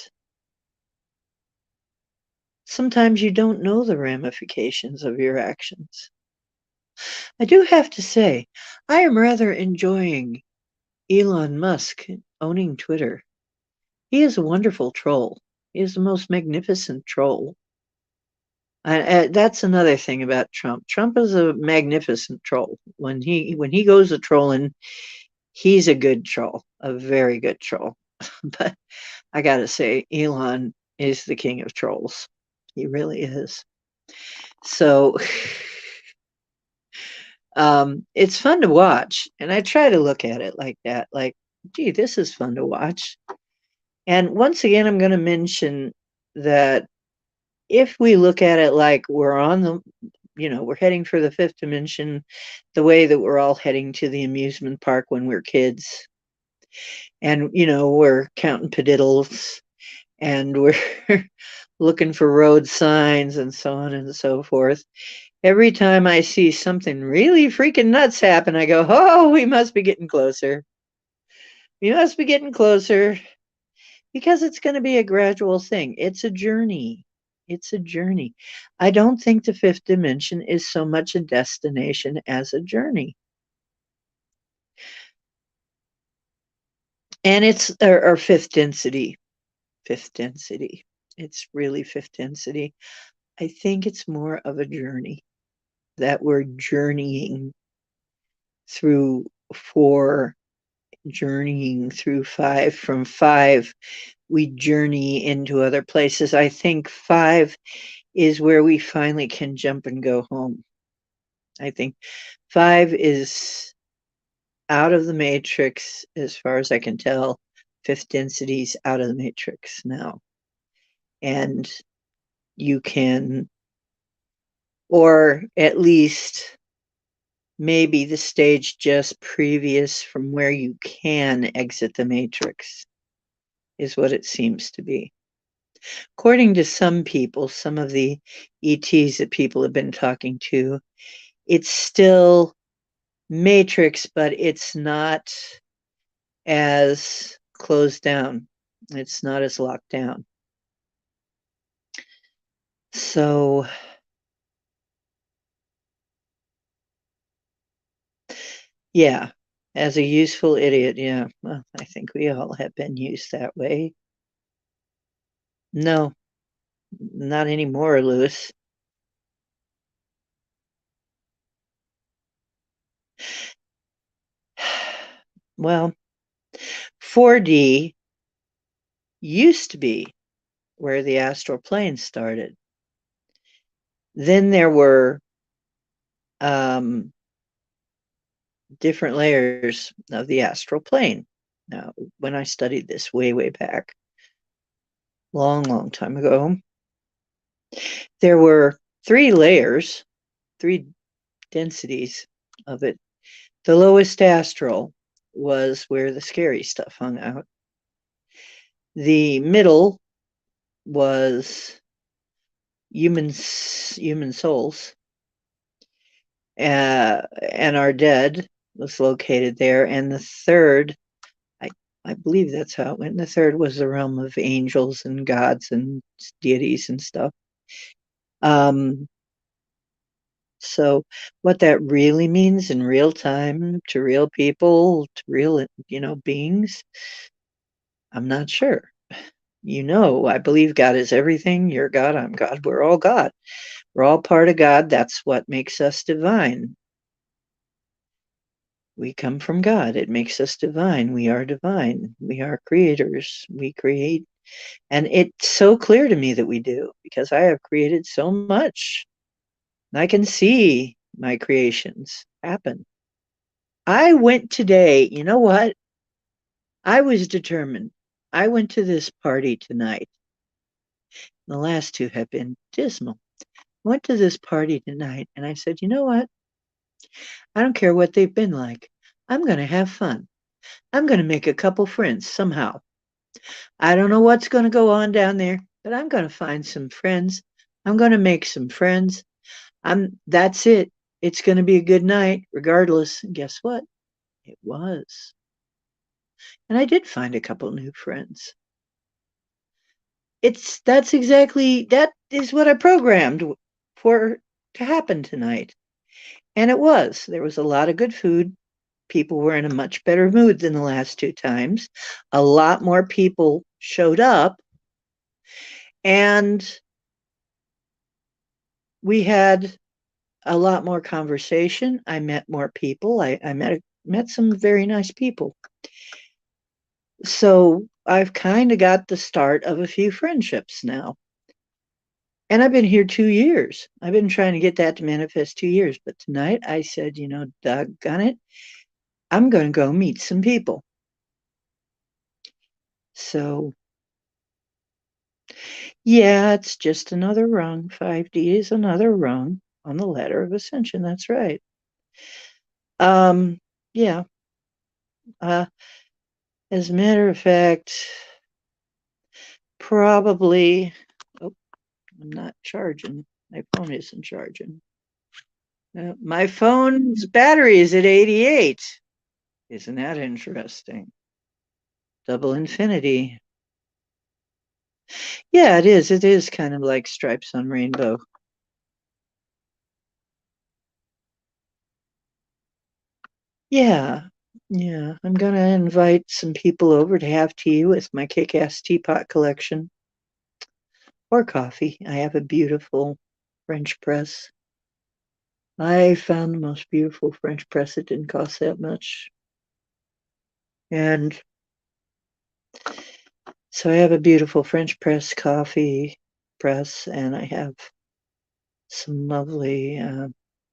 sometimes you don't know the ramifications of your actions. I do have to say, I am rather enjoying Elon Musk owning Twitter. He is a wonderful troll. He is the most magnificent troll. And that's another thing about Trump. Trump is a magnificent troll. When he goes a trolling, he's a good troll, a very good troll. But I gotta say, Elon is the king of trolls. He really is. So it's fun to watch, and I try to look at it like that, like, gee, this is fun to watch. And once again, I'm going to mention that if we look at it like we're on the, we're heading for the fifth dimension, the way that we're all heading to the amusement park when we're kids, and, we're counting padiddles, and we're looking for road signs and so on and so forth. Every time I see something really freaking nuts happen, I go, oh, we must be getting closer. We must be getting closer, because it's going to be a gradual thing. It's a journey. It's a journey. I don't think the fifth dimension is so much a destination as a journey. And it's our fifth density. Fifth density. It's really fifth density. I think it's more of a journey that we're journeying through 4, journeying through 5. From 5, we journey into other places. I think 5 is where we finally can jump and go home. I think 5 is out of the matrix, as far as I can tell. Fifth density's out of the matrix now. And you can, or at least maybe the stage just previous from where you can exit the matrix, is what it seems to be. According to some people, some of the ETs that people have been talking to, it's still matrix, but it's not as closed down. It's not as locked down. So yeah, as a useful idiot, yeah. Well, I think we all have been used that way. No, not anymore, Lewis. Well, 4D used to be where the astral plane started. Then there were different layers of the astral plane. Now, when I studied this way, way back, long time ago, there were 3 layers, 3 densities of it. The lowest astral was where the scary stuff hung out. The middle was human souls, and our dead was located there. And the third, I believe that's how it went. The third was the realm of angels and gods and deities and stuff. So what that really means in real time to real people, to real, beings, I'm not sure. I believe God is everything. You're God, I'm God. We're all God. We're all part of God. That's what makes us divine. We come from God. It makes us divine. We are divine. We are creators. We create. And it's so clear to me that we do, because I have created so much. I can see my creations happen. I went today, you know what? I was determined. I went to this party tonight. The last 2 have been dismal. I went to this party tonight and I said, you know what? I don't care what they've been like. I'm going to have fun. I'm going to make a couple friends somehow. I don't know what's going to go on down there, but I'm going to find some friends. I'm going to make some friends. That's it. It's going to be a good night regardless. And guess what? It was. And I did find a couple new friends. That is what I programmed for to happen tonight. And it was. There was a lot of good food. People were in a much better mood than the last two times. A lot more people showed up, and we had a lot more conversation. I met more people. I met some very nice people. So I've kind of got the start of a few friendships now. And I've been here 2 years. I've been trying to get that to manifest 2 years. But tonight I said, doggone it, I'm going to go meet some people. So, yeah, it's just another rung. 5D is another rung on the ladder of ascension. That's right. Yeah. As a matter of fact, probably, oh, I'm not charging. My phone isn't charging. My phone's battery is at 88. Isn't that interesting? Double infinity. Yeah, it is. It is kind of like stripes on rainbow. Yeah. Yeah. I'm going to invite some people over to have tea with my kick-ass teapot collection or coffee. I have a beautiful French press. I found the most beautiful French press. It didn't cost that much. And so I have a beautiful French press coffee press, and I have some lovely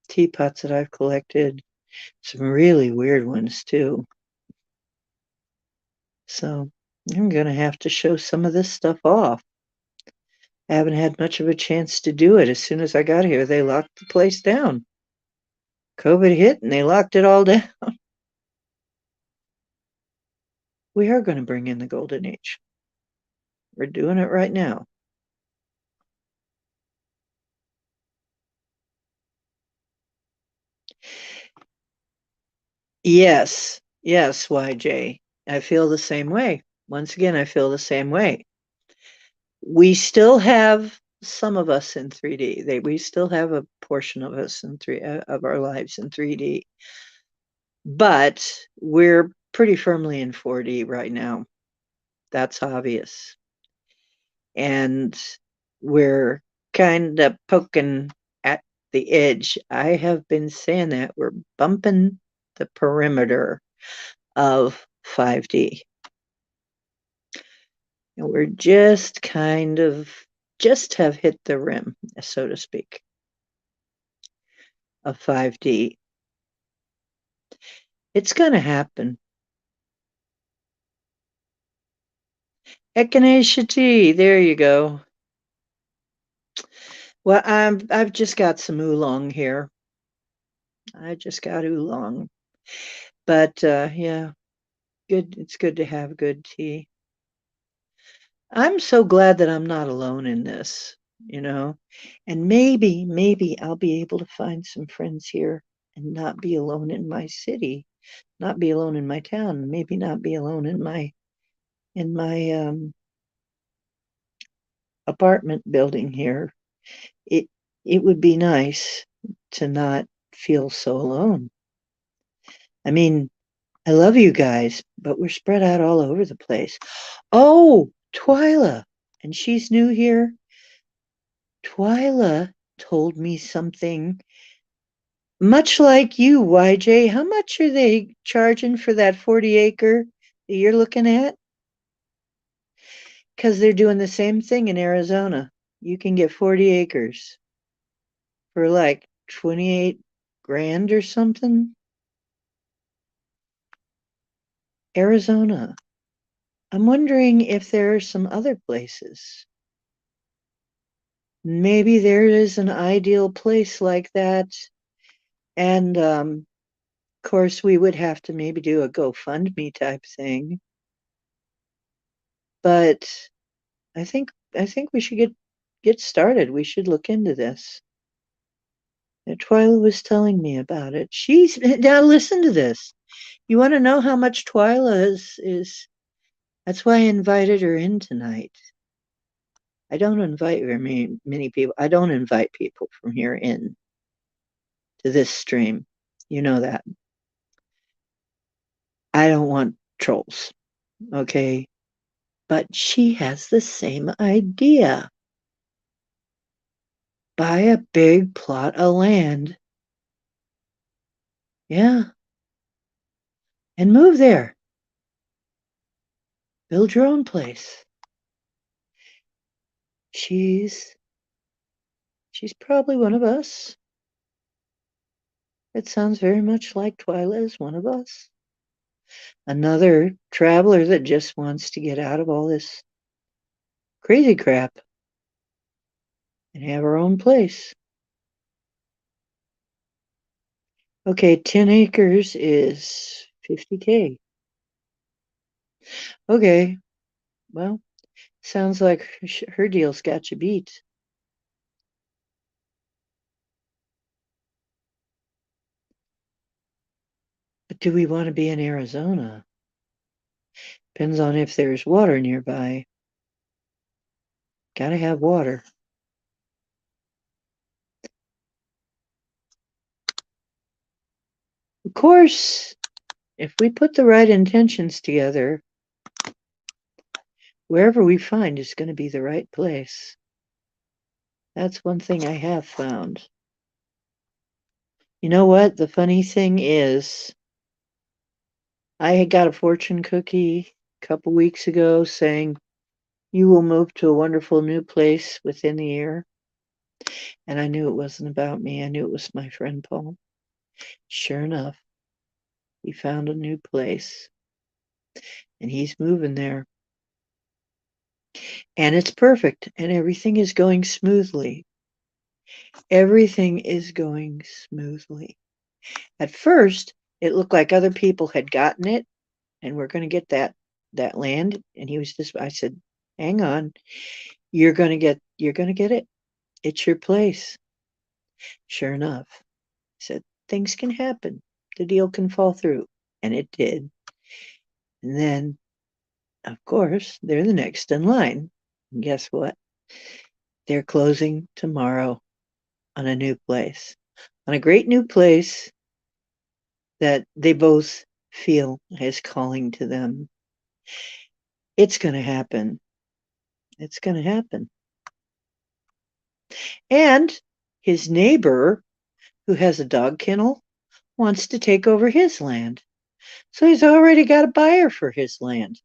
teapots that I've collected, some really weird ones too. So I'm going to have to show some of this stuff off. I haven't had much of a chance to do it. As soon as I got here, they locked the place down. COVID hit and they locked it all down. We are going to bring in the golden age. We're doing it right now. Yes, yes, YJ. I feel the same way. Once again, I feel the same way. We still have some of us in 3D. We still have a portion of us in three of our lives in 3D, but we're pretty firmly in 4D right now. That's obvious, and we're kind of poking at the edge. I have been saying that we're bumping the perimeter of 5D. And we're just kind of just have hit the rim, so to speak, of 5D. It's going to happen. Echinacea, there you go. Well, I've just got some oolong here. I just got oolong. But yeah, good. It's good to have good tea. I'm so glad that I'm not alone in this, and maybe I'll be able to find some friends here and not be alone in my city, not be alone in my town, maybe not be alone in my apartment building here. It it would be nice to not feel so alone. I mean, I love you guys, but we're spread out all over the place. Oh, Twyla, and she's new here. Twyla told me something much like you, YJ. How much are they charging for that 40 acre that you're looking at? Because they're doing the same thing in Arizona. You can get 40 acres for like 28 grand or something. Arizona. I'm wondering if there are some other places. Maybe there is an ideal place like that. And of course, we would have to maybe do a GoFundMe type thing. But I think we should get started. We should look into this. Twyla was telling me about it. She's now listen to this. You want to know how much Twyla is? That's why I invited her in tonight. I don't invite very many people. I don't invite people from here in to this stream. You know that. I don't want trolls, okay? But she has the same idea. Buy a big plot of land. Yeah, and move there. Build your own place. She's she's probably one of us. It sounds very much like Twyla is one of us. Another traveler that just wants to get out of all this crazy crap and have her own place. Okay, 10 acres is 50K. Okay, well, sounds like her deal's got you beat. But do we want to be in Arizona? Depends on if there's water nearby. Gotta have water. Of course, if we put the right intentions together, wherever we find is going to be the right place. That's one thing I have found. You know what? The funny thing is, I had got a fortune cookie a couple weeks ago saying, you will move to a wonderful new place within the year. And I knew it wasn't about me. I knew it was my friend Paul. Sure enough, he found a new place and he's moving there. And it's perfect and everything is going smoothly. Everything is going smoothly. At first, it looked like other people had gotten it and we're going to get that land. And he was just, I said, hang on, you're going to get it. It's your place. Sure enough, I said, things can happen. The deal can fall through. And it did. And then, of course, they're the next in line. And guess what? They're closing tomorrow on a new place, on a great new place that they both feel is calling to them. It's going to happen. It's going to happen. And his neighbor, who has a dog kennel, wants to take over his land. So he's already got a buyer for his land.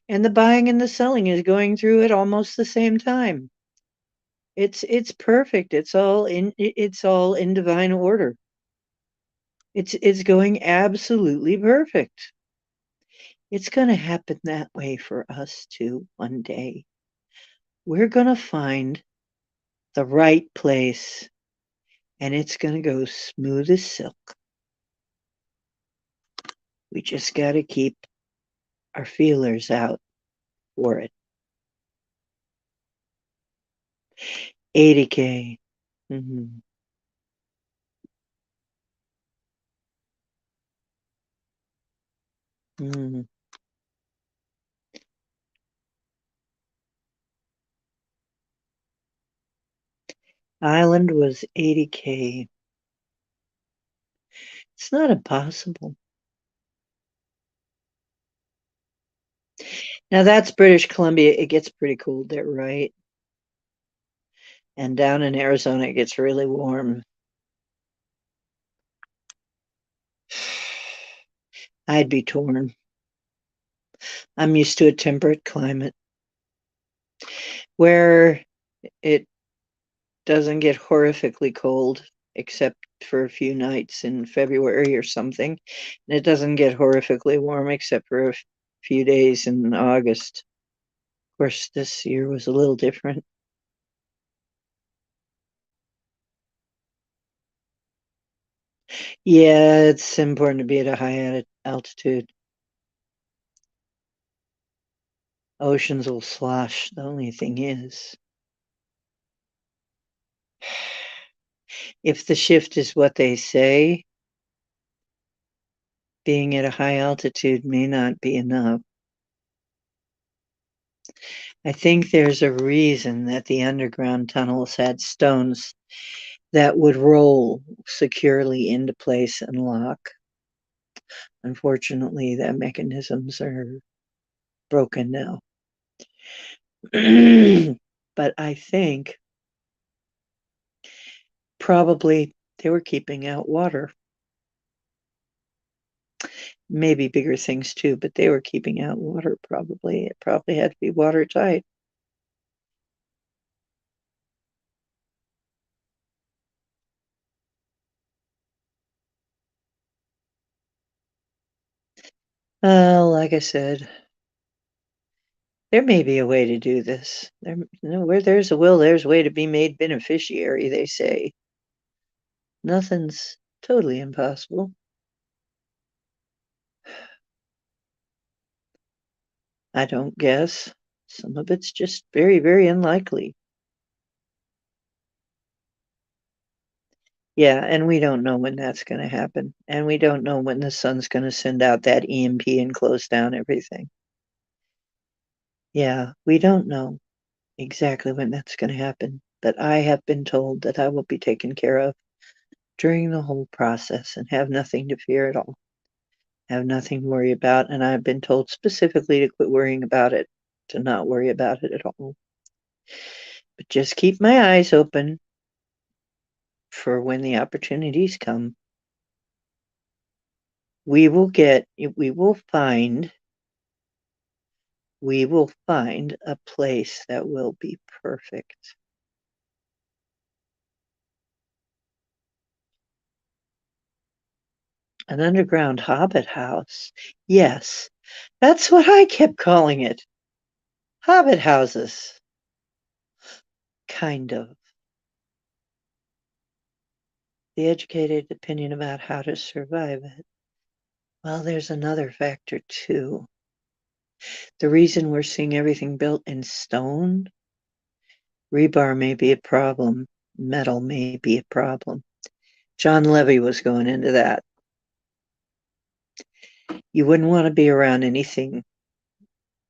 And the buying and the selling is going through at almost the same time. It's perfect. It's all in divine order. It's going absolutely perfect. It's going to happen that way for us too one day. We're going to find the right place and it's going to go smooth as silk. We just got to keep our feelers out for it. 80K. Mm-hmm. Mm. Island was 80K. It's not impossible. Now that's British Columbia. It gets pretty cold there, right? And down in Arizona, it gets really warm. I'd be torn. I'm used to a temperate climate where it doesn't get horrifically cold except for a few nights in February or something. And it doesn't get horrifically warm except for a few days in August. Of course, this year was a little different. Yeah, it's important to be at a high altitude. Oceans will slosh. The only thing is, if the shift is what they say, being at a high altitude may not be enough. I think there's a reason that the underground tunnels had stones that would roll securely into place and lock. Unfortunately, the mechanisms are broken now. But I think probably they were keeping out water. Maybe bigger things too, but they were keeping out water probably. It probably had to be watertight. Like I said, there may be a way to do this. Where there's a will, there's a way to be made beneficiary, they say. Nothing's totally impossible. I don't guess. Some of it's just very, very unlikely. Yeah, and we don't know when that's going to happen. And we don't know when the sun's going to send out that EMP and close down everything. Yeah, we don't know exactly when that's going to happen. But I have been told that I will be taken care of during the whole process and have nothing to fear at all. Have nothing to worry about. And I've been told specifically to quit worrying about it, to not worry about it at all. But just keep my eyes open for when the opportunities come. We will find a place that will be perfect. An underground hobbit house. Yes, that's what I kept calling it. Hobbit houses. Kind of. The educated opinion about how to survive it. Well, there's another factor too. The reason we're seeing everything built in stone, rebar may be a problem, metal may be a problem. John Levy was going into that. You wouldn't want to be around anything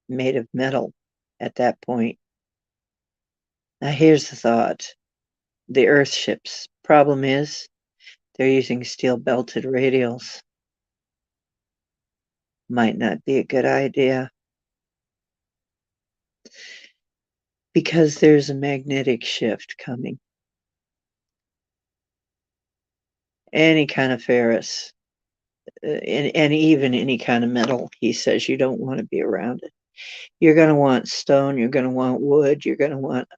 made of metal at that point. Now, here's the thought. The Earth ships. Problem is, they're using steel belted radials. Might not be a good idea. Because there's a magnetic shift coming. Any kind of ferrous, and even any kind of metal, he says you don't want to be around it. You're going to want stone, you're going to want wood, you're going to want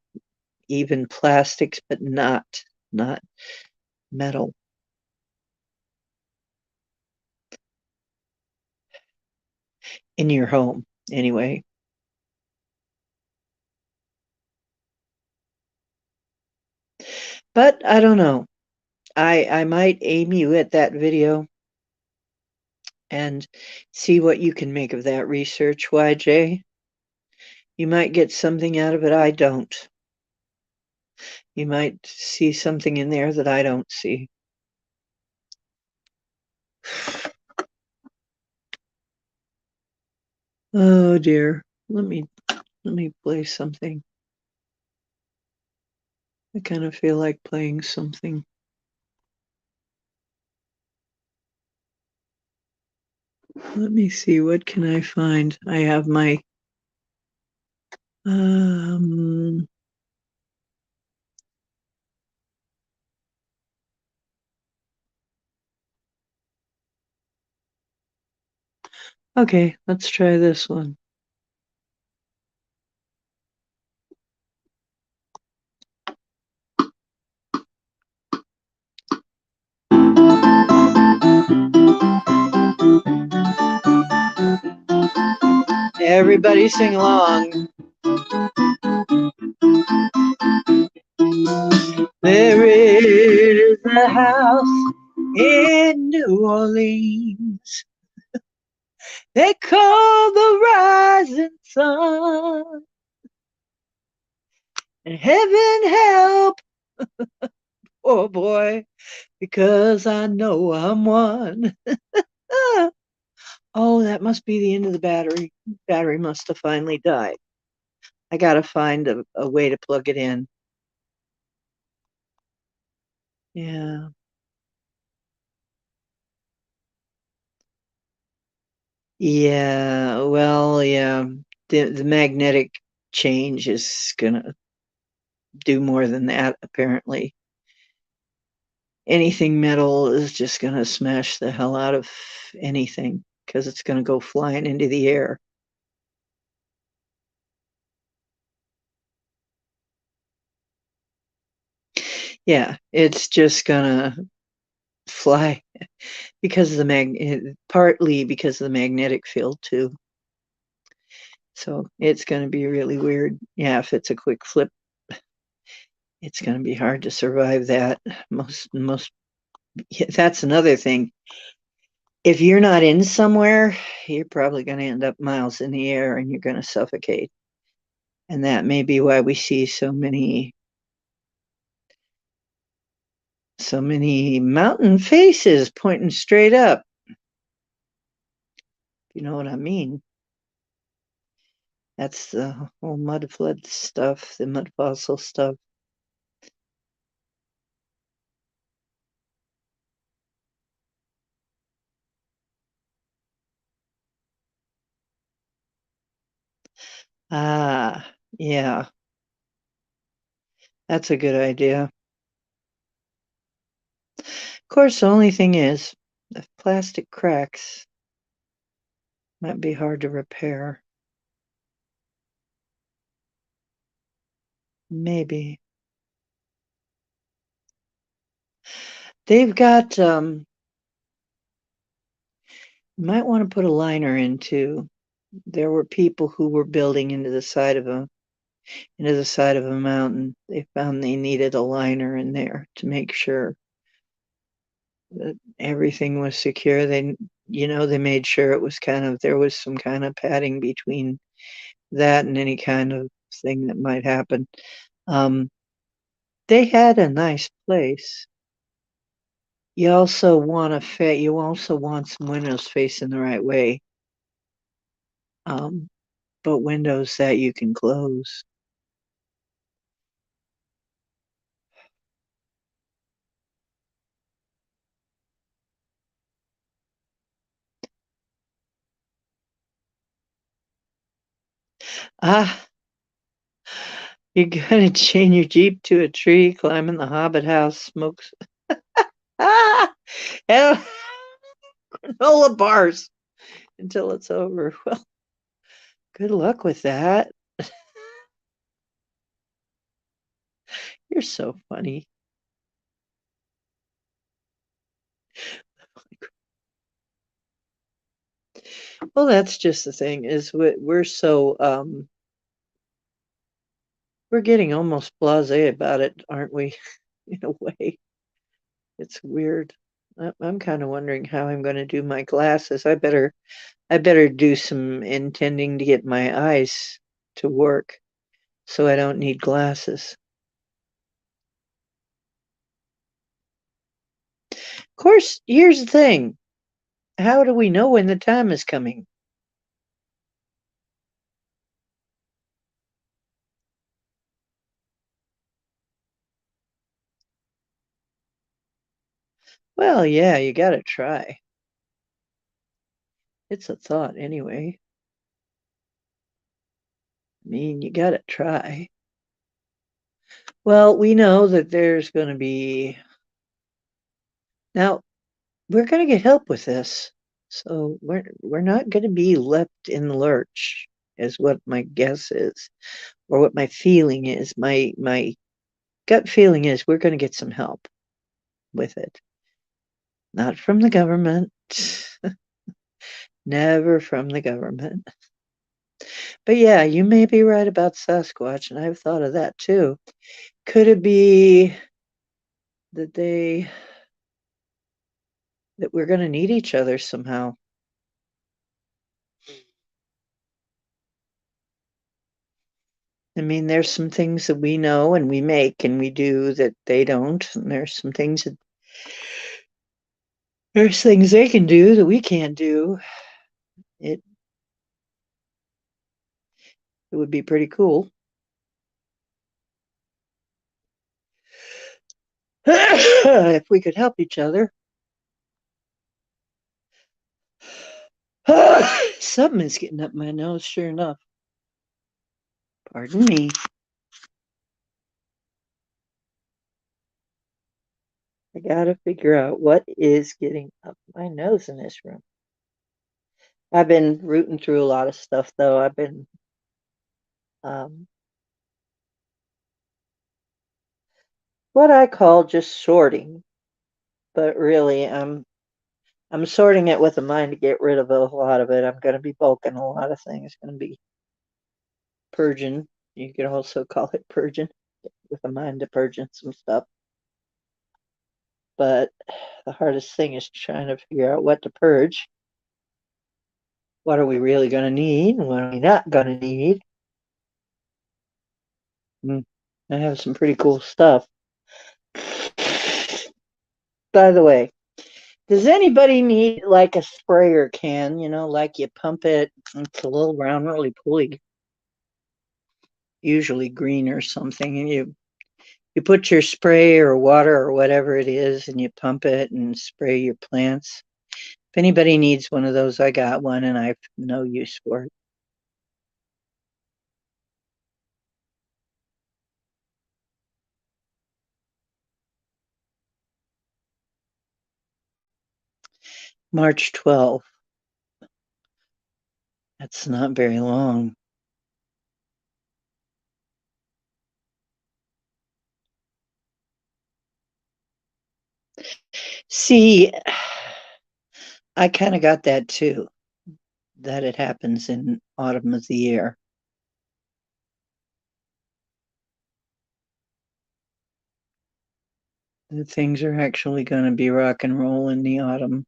even plastics, but not metal. In your home, anyway. But I don't know. I might aim you at that video and see what you can make of that research, YJ. You might get something out of it I don't. You might see something in there that I don't see. Oh dear. Let me play something. I kind of feel like playing something. Let me see, what can I find? I have my okay, let's try this one. Everybody sing along. There is a house in New Orleans they call the rising sun. And heaven help, oh boy, because I know I'm one. Oh, that must be the end of the battery. Battery must have finally died. I gotta find a way to plug it in. Yeah. Yeah, well, yeah. The magnetic change is gonna do more than that, apparently. Anything metal is just gonna smash the hell out of anything because it's gonna go flying into the air. Yeah, it's just gonna fly because of the partly because of the magnetic field too. So it's gonna be really weird. Yeah, if it's a quick flip, it's gonna be hard to survive that. Most that's another thing. If you're not in somewhere, you're probably going to end up miles in the air and you're going to suffocate. And that may be why we see so many mountain faces pointing straight up. You know what I mean? That's the whole mud flood stuff, the mud fossil stuff. Ah, yeah, that's a good idea. Of course, the only thing is, the plastic cracks might be hard to repair. Maybe. They've got, you might want to put a liner into. There were people who were building into the side of a mountain. They found they needed a liner in there to make sure that everything was secure. They made sure it was there was some kind of padding between that and any kind of thing that might happen. Um, they had a nice place. You also want some windows facing the right way. Um, but windows that you can close. Ah, you're gonna chain your Jeep to a tree, climb in the Hobbit house, ah, and granola bars until it's over. Well, good luck with that. You're so funny. Well, that's just the thing is we're getting almost blasé about it, aren't we? In a way, it's weird. I'm kind of wondering how I'm going to do my glasses. I better do some intending to get my eyes to work so I don't need glasses. Of course, here's the thing. How do we know when the time is coming? Well, yeah, you gotta try. It's a thought anyway. I mean, you gotta try. Well, we know that there's gonna be now we're gonna get help with this. So we're not gonna be left in the lurch, is what my guess is, or what my feeling is. My gut feeling is we're gonna get some help with it. Not from the government. Never from the government. But yeah, you may be right about Sasquatch, and I've thought of that too. Could it be that we're going to need each other somehow? I mean, there's some things that we know and we make and we do that they don't, and there's things they can do that we can't do. It it would be pretty cool if we could help each other. Something is getting up my nose, sure enough. Pardon me. I gotta figure out what is getting up my nose in this room. I've been rooting through a lot of stuff, though. I've been um, what I call just sorting, but really, I'm sorting it with a mind to get rid of a lot of it. I'm going to be bulking a lot of things. Going to be purging. You could also call it purging with a mind to purging some stuff. But the hardest thing is trying to figure out what to purge. What are we really going to need? And what are we not going to need? I have some pretty cool stuff. By the way, does anybody need like a sprayer can? Like you pump it, it's a little round, really pulley, usually green or something, and you put your spray or water or whatever it is, and you pump it and spray your plants. If anybody needs one of those, I got one, and I've no use for it. March 12th. That's not very long. See, I kind of got that too, that it happens in autumn of the year. The things are actually going to be rock and roll in the autumn.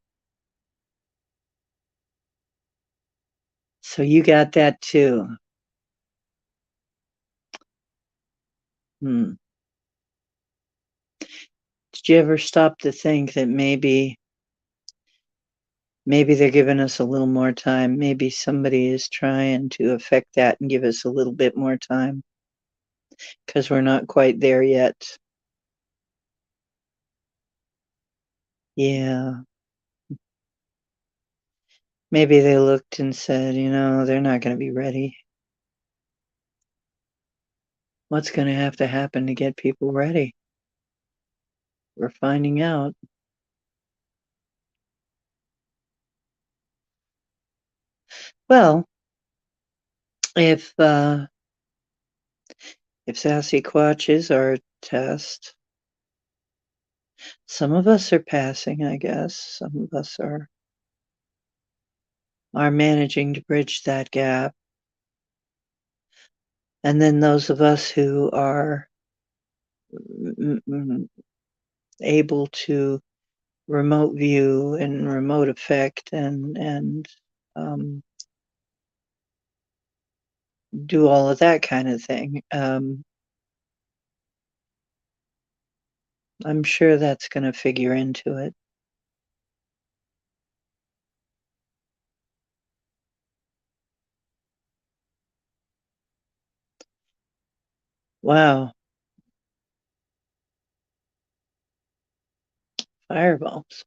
So you got that too. Hmm. Did you ever stop to think that maybe they're giving us a little more time? Maybe somebody is trying to affect that and give us a little bit more time because we're not quite there yet. Yeah. Maybe they looked and said, they're not going to be ready. What's going to happen to get people ready? We're finding out. Well, if Sasquatch is our test, some of us are passing, I guess. Some of us are managing to bridge that gap. And then those of us who are able to remote view and remote effect and do all of that kind of thing. I'm sure that's going to figure into it. Wow, fireballs.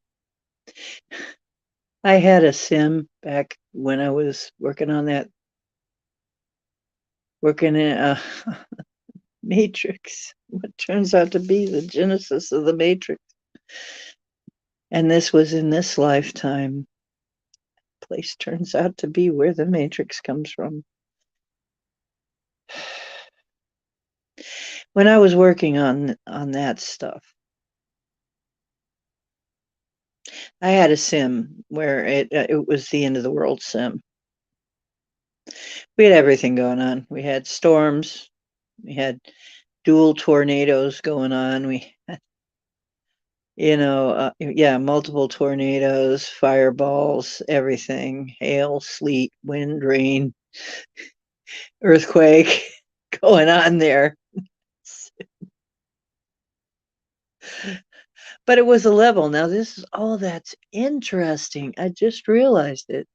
I had a sim back when I was working in a Matrix, what turns out to be the genesis of the Matrix. And this was in this lifetime. Place turns out to be where the Matrix comes from. When I was working on that stuff, I had a sim where it was the end of the world sim. We had everything going on. We had storms, we had dual tornadoes going on. We yeah, multiple tornadoes, fireballs, everything, hail, sleet, wind, rain, earthquake going on there. But it was a level. Now, this is all that's interesting. I just realized it.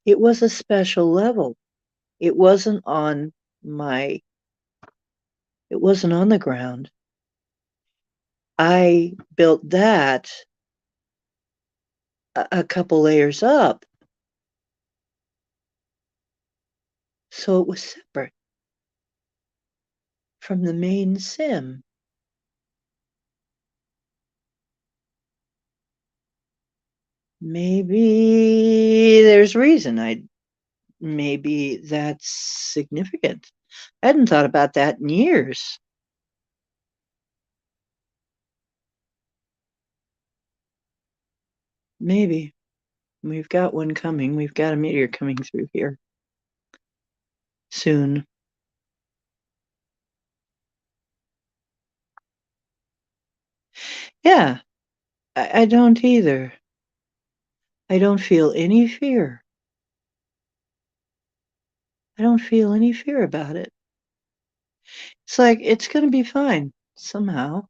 It was a special level. It wasn't on my, it wasn't on the ground. I built that a couple layers up. So it was separate from the main sim. Maybe there's reason. Maybe that's significant. I hadn't thought about that in years. Maybe. We've got one coming. We've got a meteor coming through here soon. Yeah, I don't either. I don't feel any fear. I don't feel any fear about it. It's like it's going to be fine somehow.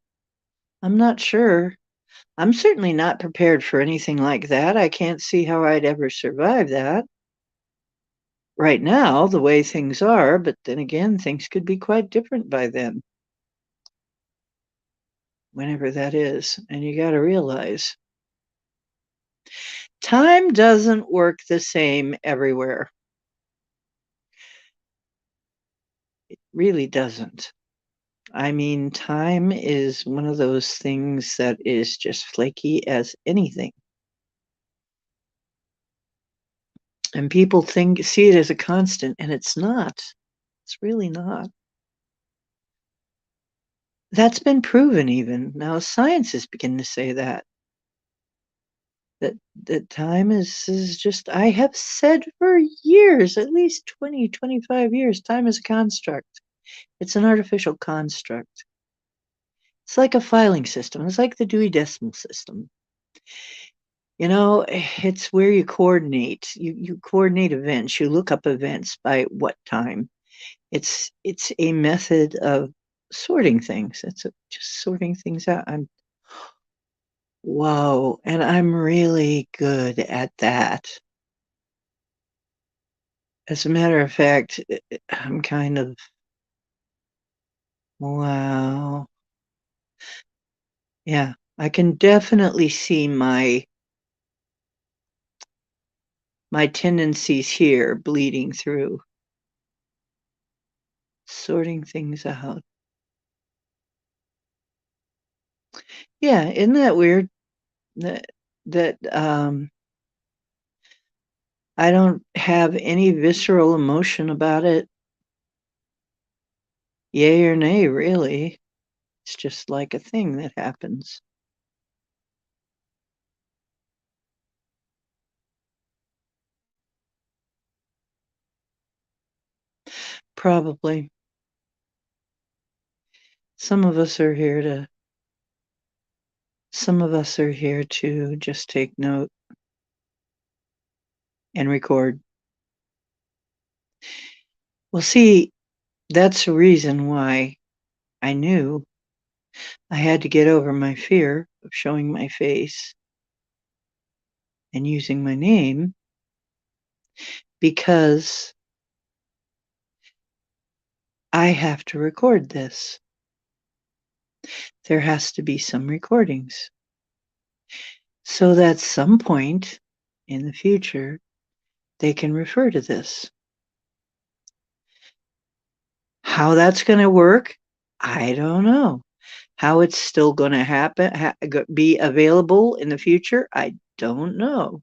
I'm not sure. I'm certainly not prepared for anything like that. I can't see how I'd ever survive that right now, the way things are, but then again, things could be quite different by then, whenever that is. And you got to realize time doesn't work the same everywhere. It really doesn't. I mean, time is one of those things that is just flaky as anything. And people see it as a constant, and it's not. It's really not. That's been proven even. Now science is beginning to say that. That time is just, I have said for years, at least 20, 25 years, time is a construct. It's an artificial construct. It's like a filing system. It's like the Dewey Decimal System. You know, it's where you coordinate. You coordinate events. You look up events by what time. It's a method of sorting things. Just sorting things out. Whoa, and I'm really good at that. As a matter of fact, I'm kind of, wow. Yeah, I can definitely see my tendencies here bleeding through, sorting things out. Yeah, isn't that weird? That I don't have any visceral emotion about it. Yay or nay, really. It's just like a thing that happens. Probably. Some of us are here to some of us are here to just take note and record. Well, see, that's the reason why I knew I had to get over my fear of showing my face and using my name, because I have to record this. There has to be some recordings so that at some point in the future they can refer to this. How that's going to work, I don't know. How it's still going to happen, be available in the future, I don't know.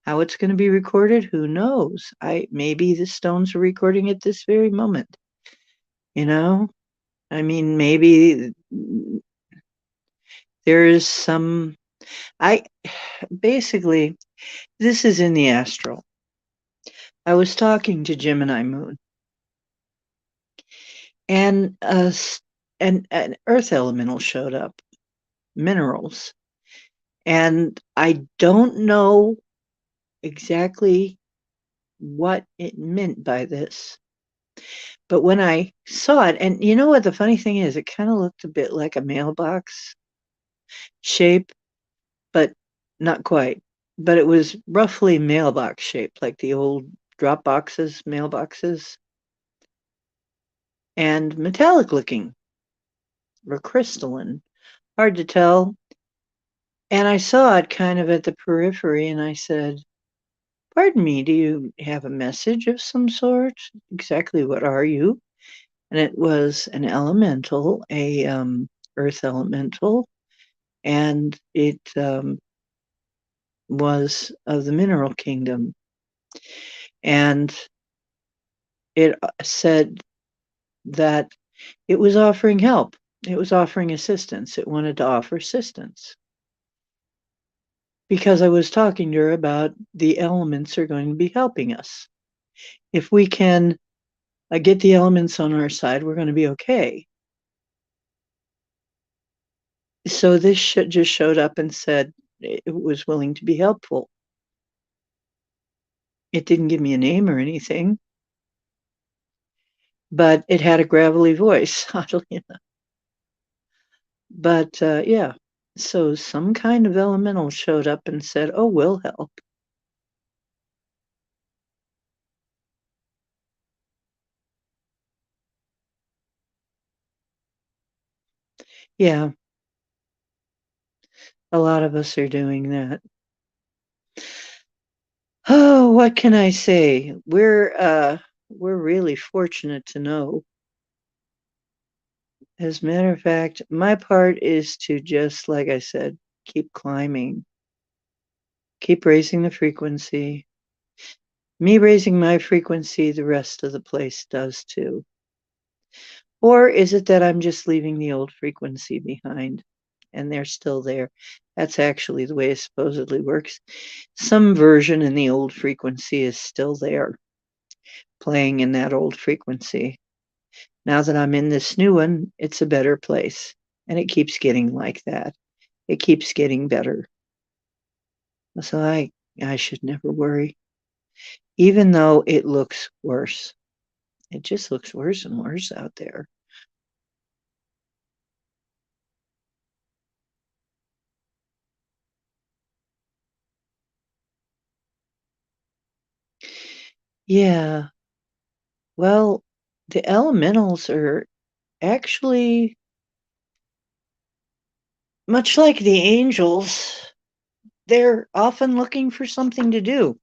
How it's going to be recorded, who knows? Maybe the Stones are recording it this very moment. You know, I mean, maybe there is some. I basically, this is in the astral. I was talking to Gemini Moon, and an Earth elemental showed up, minerals, and I don't know exactly what it meant by this. But when I saw it, and you know what the funny thing is, it kind of looked a bit like a mailbox shape, but not quite. But it was roughly mailbox shaped, like the old drop boxes, mailboxes, and metallic looking or crystalline. Hard to tell. And I saw it kind of at the periphery, and I said, Pardon me, do you have a message of some sort? Exactly what are you? And it was an elemental, a earth elemental, and it was of the mineral kingdom. And it said that it was offering help. It was offering assistance. It wanted to offer assistance. Because I was talking to her about the elements are going to be helping us. If we can get the elements on our side, we're going to be okay. So this just showed up and said it was willing to be helpful. It didn't give me a name or anything, but it had a gravelly voice, oddly enough. But yeah, so some kind of elemental showed up and said, "Oh, we'll help." Yeah, a lot of us are doing that. Oh, what can I say? We're really fortunate to know. As a matter of fact, my part is to just, like I said, keep climbing, keep raising the frequency. Me raising my frequency, the rest of the place does too. Or is it that I'm just leaving the old frequency behind and they're still there? That's actually the way it supposedly works. Some version in the old frequency is still there, playing in that old frequency. Now that I'm in this new one, it's a better place. And it keeps getting like that. It keeps getting better. So I should never worry. Even though it looks worse. It just looks worse and worse out there. Yeah. Well, the elementals are actually much like the angels. They're often looking for something to do.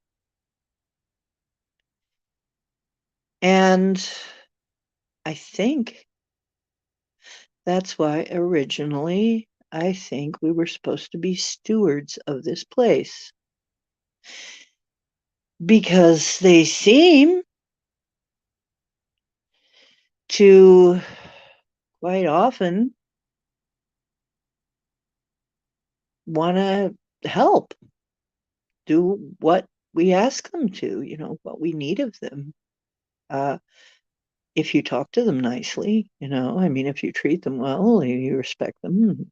And I think that's why originally I think we were supposed to be stewards of this place. Because they seem to quite often want to help do what we ask them to, what we need of them. Uh, if you talk to them nicely, I mean, if you treat them well, you respect them,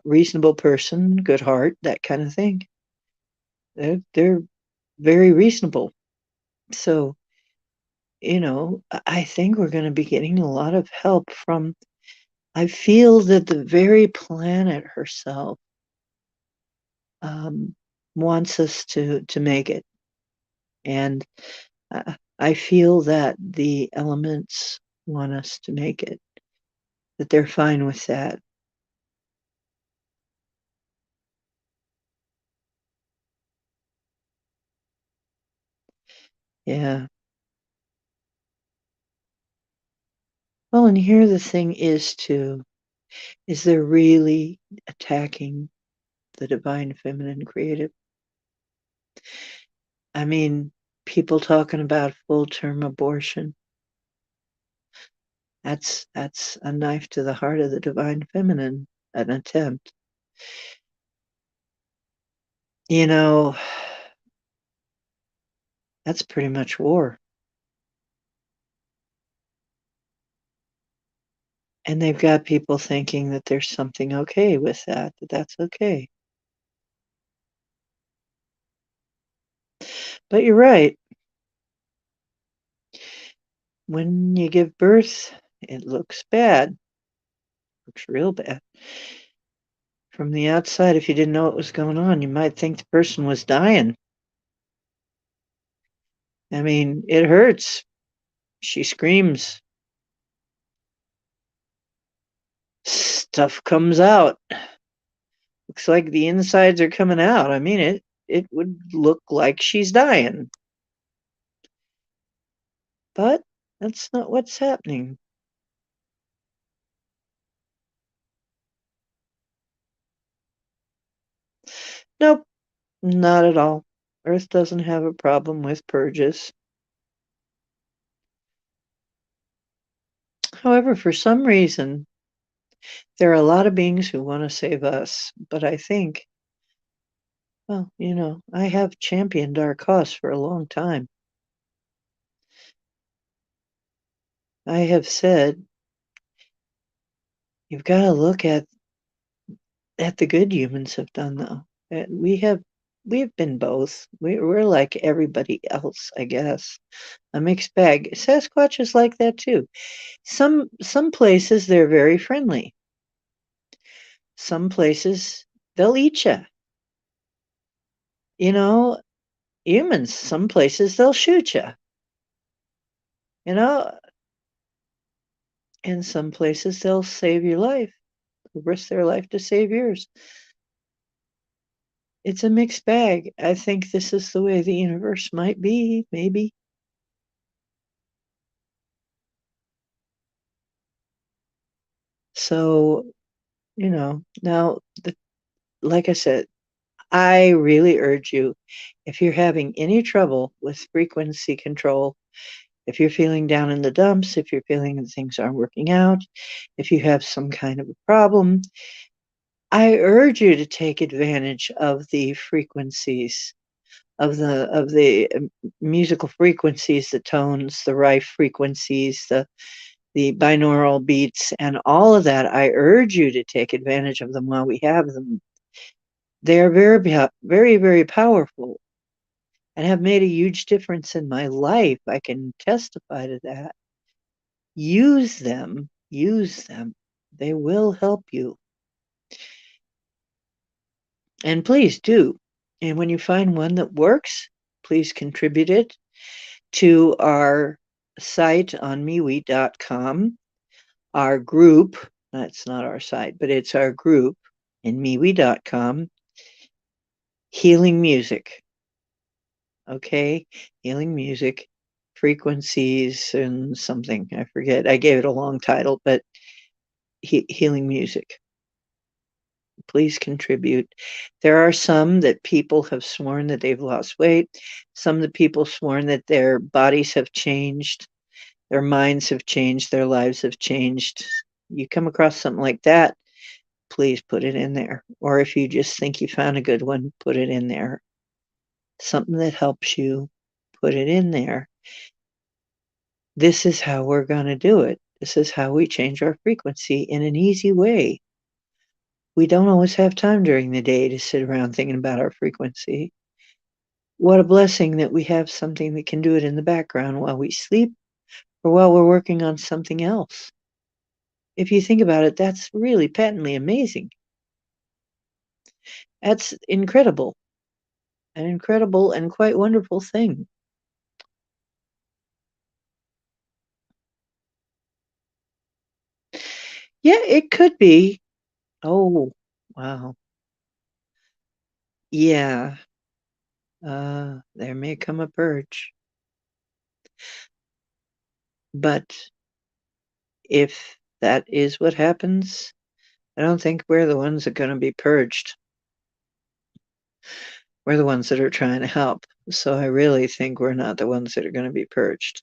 reasonable person, good heart, that kind of thing. They're very reasonable. So, I think we're going to be getting a lot of help from, I feel that the very planet herself um, wants us to make it. And I feel that the elements want us to make it, that they're fine with that. Yeah. Well, and here the thing is too, is they're really attacking the divine feminine creative. I mean, people talking about full-term abortion. That's a knife to the heart of the divine feminine, an attempt. You know, that's pretty much war. And they've got people thinking that there's something okay with that, that that's okay. But you're right. When you give birth, it looks bad. Looks real bad. From the outside, if you didn't know what was going on, you might think the person was dying. I mean, it hurts. She screams. Stuff comes out. Looks like the insides are coming out. I mean, it would look like she's dying. But that's not what's happening. Nope, not at all. Earth doesn't have a problem with purges. However, for some reason, there are a lot of beings who want to save us. But I think, well, I have championed our cause for a long time. I have said, you've got to look at the good humans have done, though. We've been both. We're like everybody else, I guess. A mixed bag. Sasquatch is like that too. Some places they're very friendly. Some places they'll eat you. Humans. Some places they'll shoot you. And some places they'll save your life, risk their life to save yours. It's a mixed bag. I think this is the way the universe might be, maybe. So, now, like I said, I really urge you, if you're having any trouble with frequency control, if you're feeling down in the dumps, if you're feeling that things aren't working out, if you have some kind of a problem, I urge you to take advantage of the frequencies, of the musical frequencies, the tones, the rife frequencies, the binaural beats, and all of that. I urge you to take advantage of them while we have them. They are very, very, very powerful and have made a huge difference in my life. I can testify to that. Use them. Use them. They will help you. And please do. And when you find one that works, please contribute it to our site on MeWe.com, our group. That's not our site, but it's our group in MeWe.com, Healing Music. Okay? Healing Music, Frequencies, and something. I forget. I gave it a long title, but Healing Music. Please contribute. There are some that people have sworn that they've lost weight, some that people sworn that their bodies have changed, their minds have changed, their lives have changed. You come across something like that, please put it in there. Or if you just think you found a good one, put it in there. Something that helps you, put it in there. This is how we're going to do it. This is how we change our frequency in an easy way. We don't always have time during the day to sit around thinking about our frequency. What a blessing that we have something that can do it in the background while we sleep or while we're working on something else. If you think about it, that's really patently amazing. That's incredible. An incredible and quite wonderful thing. Yeah, it could be. Oh, wow. Yeah. There may come a purge. But if that is what happens, I don't think we're the ones that are going to be purged. We're the ones that are trying to help. So I really think we're not the ones that are going to be purged.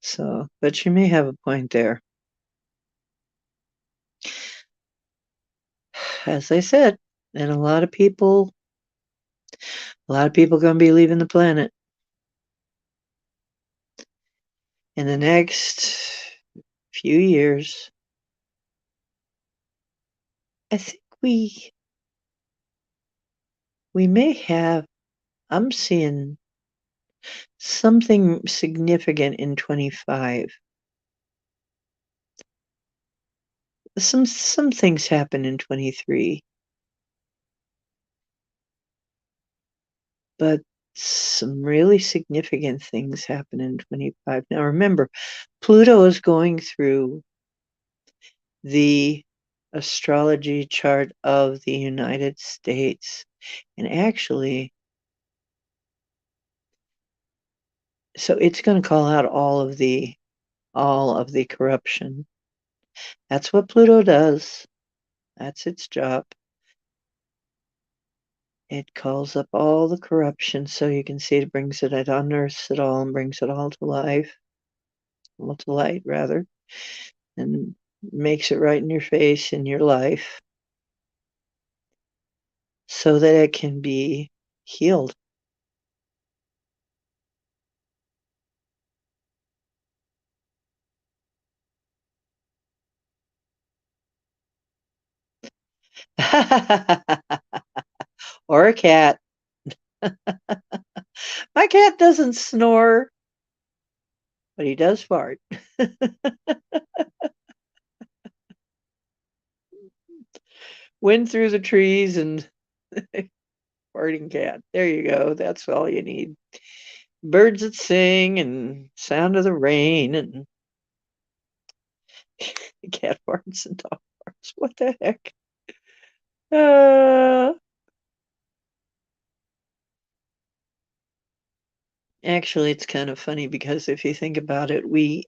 So, but you may have a point there. As I said, and a lot of people going to be leaving the planet in the next few years. I think we may have, I'm seeing something significant in 25. Some things happen in 23, but some really significant things happen in 25. Now remember, Pluto is going through the astrology chart of the United States. And actually, so it's going to call out all of the corruption. That's what Pluto does. That's its job. It calls up all the corruption, so you can see it brings it unearths it all and brings it all to life, well, to light rather, and makes it right in your face in your life so that it can be healed. Or a cat. My cat doesn't snore, but he does fart. Wind through the trees and farting cat. There you go. That's all you need. Birds that sing and sound of the rain and cat farts and dog farts. What the heck? Uh, Actually, it's kind of funny because if you think about it, we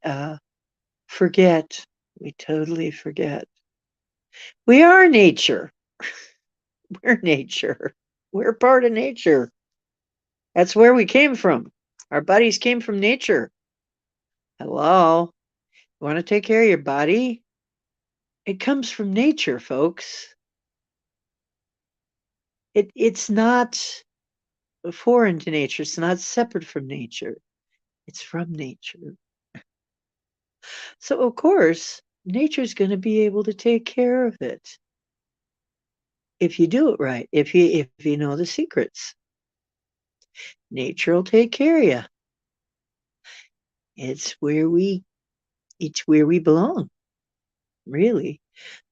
forget. We totally forget. We are nature. We're nature. We're part of nature. That's where we came from. Our bodies came from nature. Hello. You want to take care of your body? It comes from nature, folks. It's not foreign to nature. It's not separate from nature. It's from nature. So of course, nature's going to be able to take care of it if you do it right. If you know the secrets, nature will take care of you. It's where we it's where we belong. Really.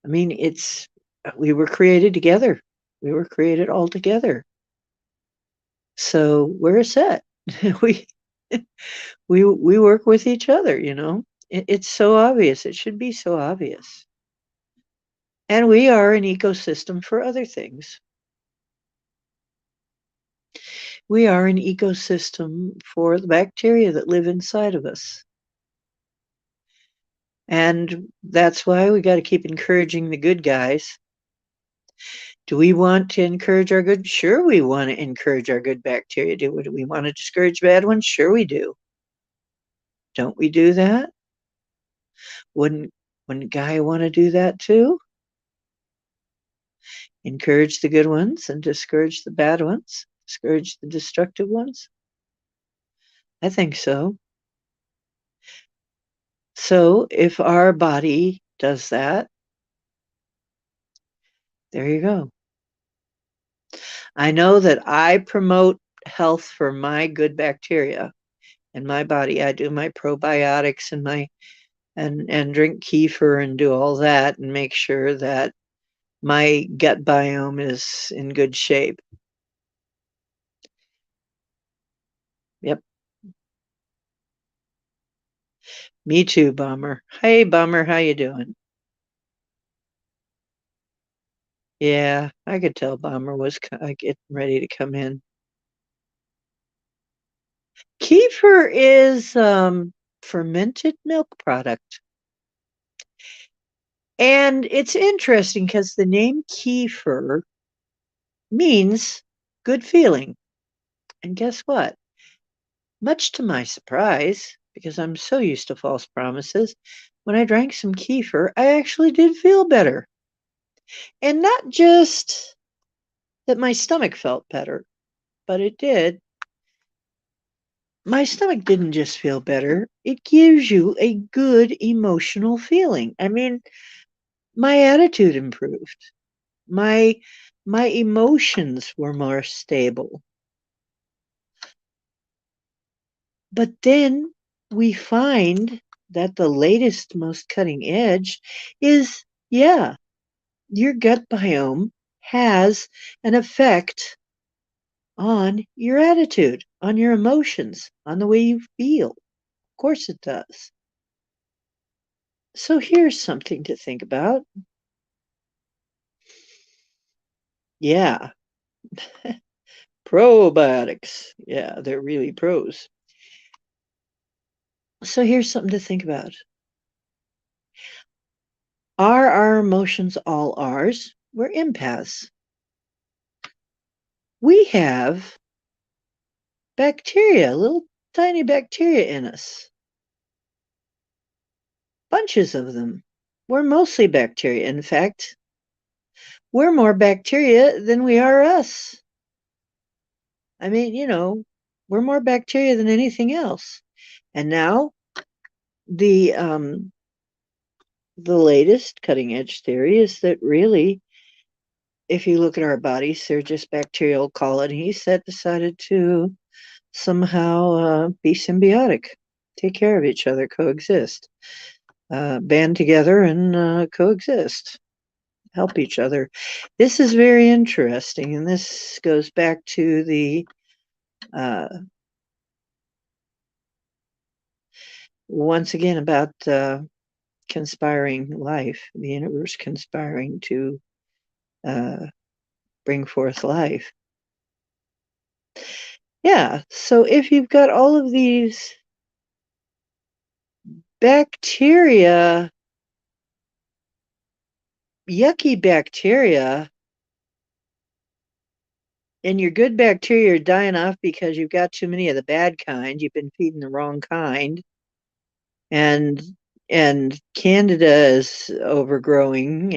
I mean, it's we were created together. We were created all together. So we're a set. we we work with each other, you know. It's so obvious. It should be so obvious. And we are an ecosystem for other things. We are an ecosystem for the bacteria that live inside of us. And that's why we got to keep encouraging the good guys. Do we want to encourage our good? Sure, we want to encourage our good bacteria. Do we want to discourage bad ones? Sure, we do. Don't we do that? Wouldn't Guy want to do that too? Encourage the good ones and discourage the bad ones? Discourage the destructive ones? I think so. So if our body does that, there you go. I know that I promote health for my good bacteria in my body. I do my probiotics and my and drink kefir and do all that and make sure that my gut biome is in good shape. Yep. Me too, Bummer. Hey, Bummer, how you doing? Yeah, I could tell Bummer was getting ready to come in. Kefir is fermented milk product. And it's interesting because the name kefir means good feeling. And guess what? Much to my surprise, because I'm so used to false promises, when I drank some kefir, I actually did feel better. And not just that my stomach felt better, but it did. My stomach didn't just feel better, it gives you a good emotional feeling. I mean, my attitude improved. My my emotions were more stable. But then we find that the latest, most cutting edge is yeah, your gut biome has an effect on your attitude, on your emotions, on the way you feel. Of course it does. So here's something to think about. Yeah, Probiotics. Yeah, they're really pros. So here's something to think about. Are our emotions all ours? We're empaths. We have bacteria, little tiny bacteria in us, bunches of them. We're mostly bacteria. In fact, we're more bacteria than we are us. I mean, we're more bacteria than anything else. And now the the latest cutting edge theory is that really, if you look at our bodies, they're just bacterial colonies that decided to somehow be symbiotic, take care of each other, coexist, band together and coexist, help each other. This is very interesting, and this goes back to the once again about conspiring life, the universe conspiring to uh, bring forth life. Yeah, so if you've got all of these bacteria, yucky bacteria, and your good bacteria are dying off because you've got too many of the bad kind, you've been feeding the wrong kind, and candida is overgrowing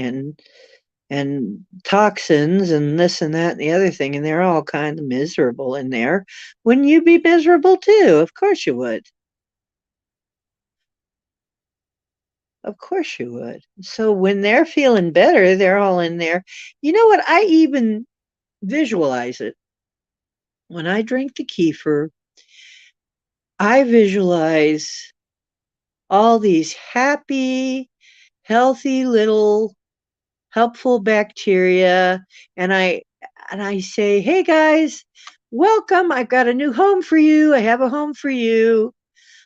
and toxins and this and that and the other thing, and they're all kind of miserable in there. Wouldn't you be miserable too? Of course you would. Of course you would. So when they're feeling better, they're all in there. You know what? I even visualize it. When I drink the kefir, I visualize all these happy, healthy little helpful bacteria, and I say, "Hey guys, welcome. I've got a new home for you. I have a home for you.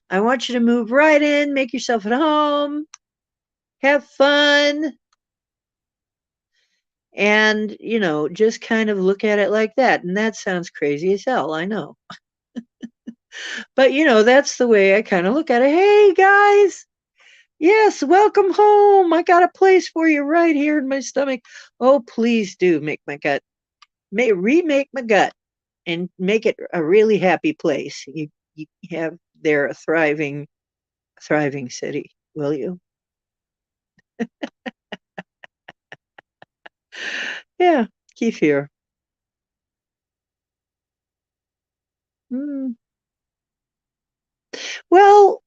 I want you to move right in, make yourself at home, have fun." And, just kind of look at it like that. And that sounds crazy as hell, I know. But, that's the way I kind of look at it. Hey, guys, yes, welcome home. I got a place for you right here in my stomach. Oh, please do make my gut, remake my gut and make it a really happy place. You have there a thriving city, will you? Yeah, kefir. Mm. Well,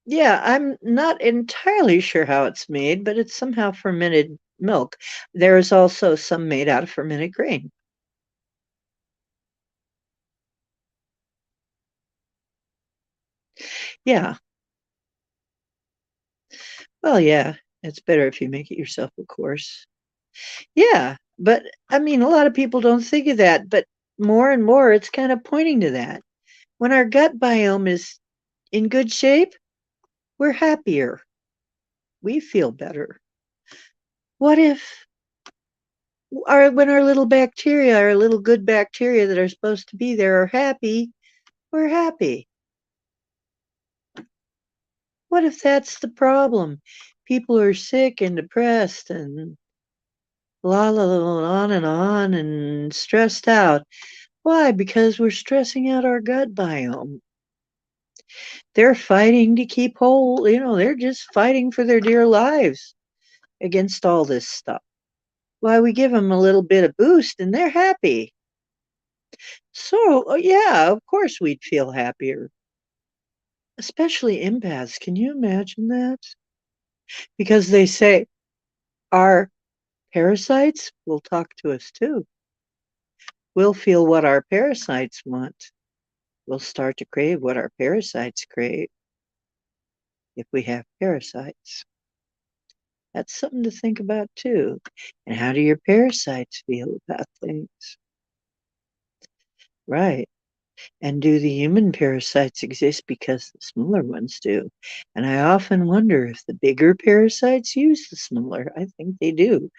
yeah, I'm not entirely sure how it's made, but it's somehow fermented milk. There is also some made out of fermented grain. Yeah. Well, yeah, it's better if you make it yourself, of course. Yeah, but I mean, a lot of people don't think of that, but more and more it's kind of pointing to that. When our gut biome is in good shape, we're happier. We feel better. What if when our little bacteria, our little good bacteria that are supposed to be there are happy, we're happy. What if that's the problem? People are sick and depressed and on and stressed out. Why? Because we're stressing out our gut biome. They're fighting to keep whole, they're just fighting for their dear lives against all this stuff. Why, we give them a little bit of boost and they're happy. So, yeah, of course we'd feel happier. Especially empaths. Can you imagine that? Because they say our parasites will talk to us too. We'll feel what our parasites want. We'll start to crave what our parasites crave if we have parasites. That's something to think about too. And how do your parasites feel about things? Right. And do the human parasites exist because the smaller ones do? And I often wonder if the bigger parasites use the smaller. I think they do.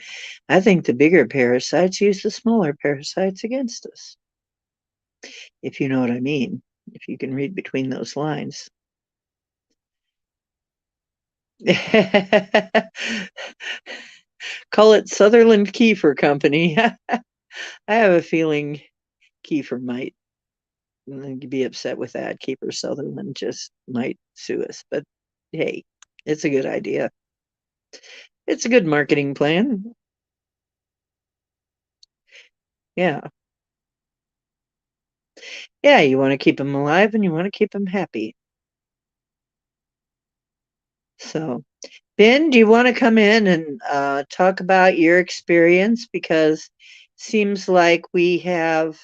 I think the bigger parasites use the smaller parasites against us, if you know what I mean, if you can read between those lines. Call it Sutherland Kiefer Company. I have a feeling Kiefer might be upset with that. Kiefer Sutherland just might sue us, but hey, it's a good idea. It's a good marketing plan. Yeah. Yeah, you want to keep them alive and you want to keep them happy. So, Ben, do you want to come in and talk about your experience? Because seems like we do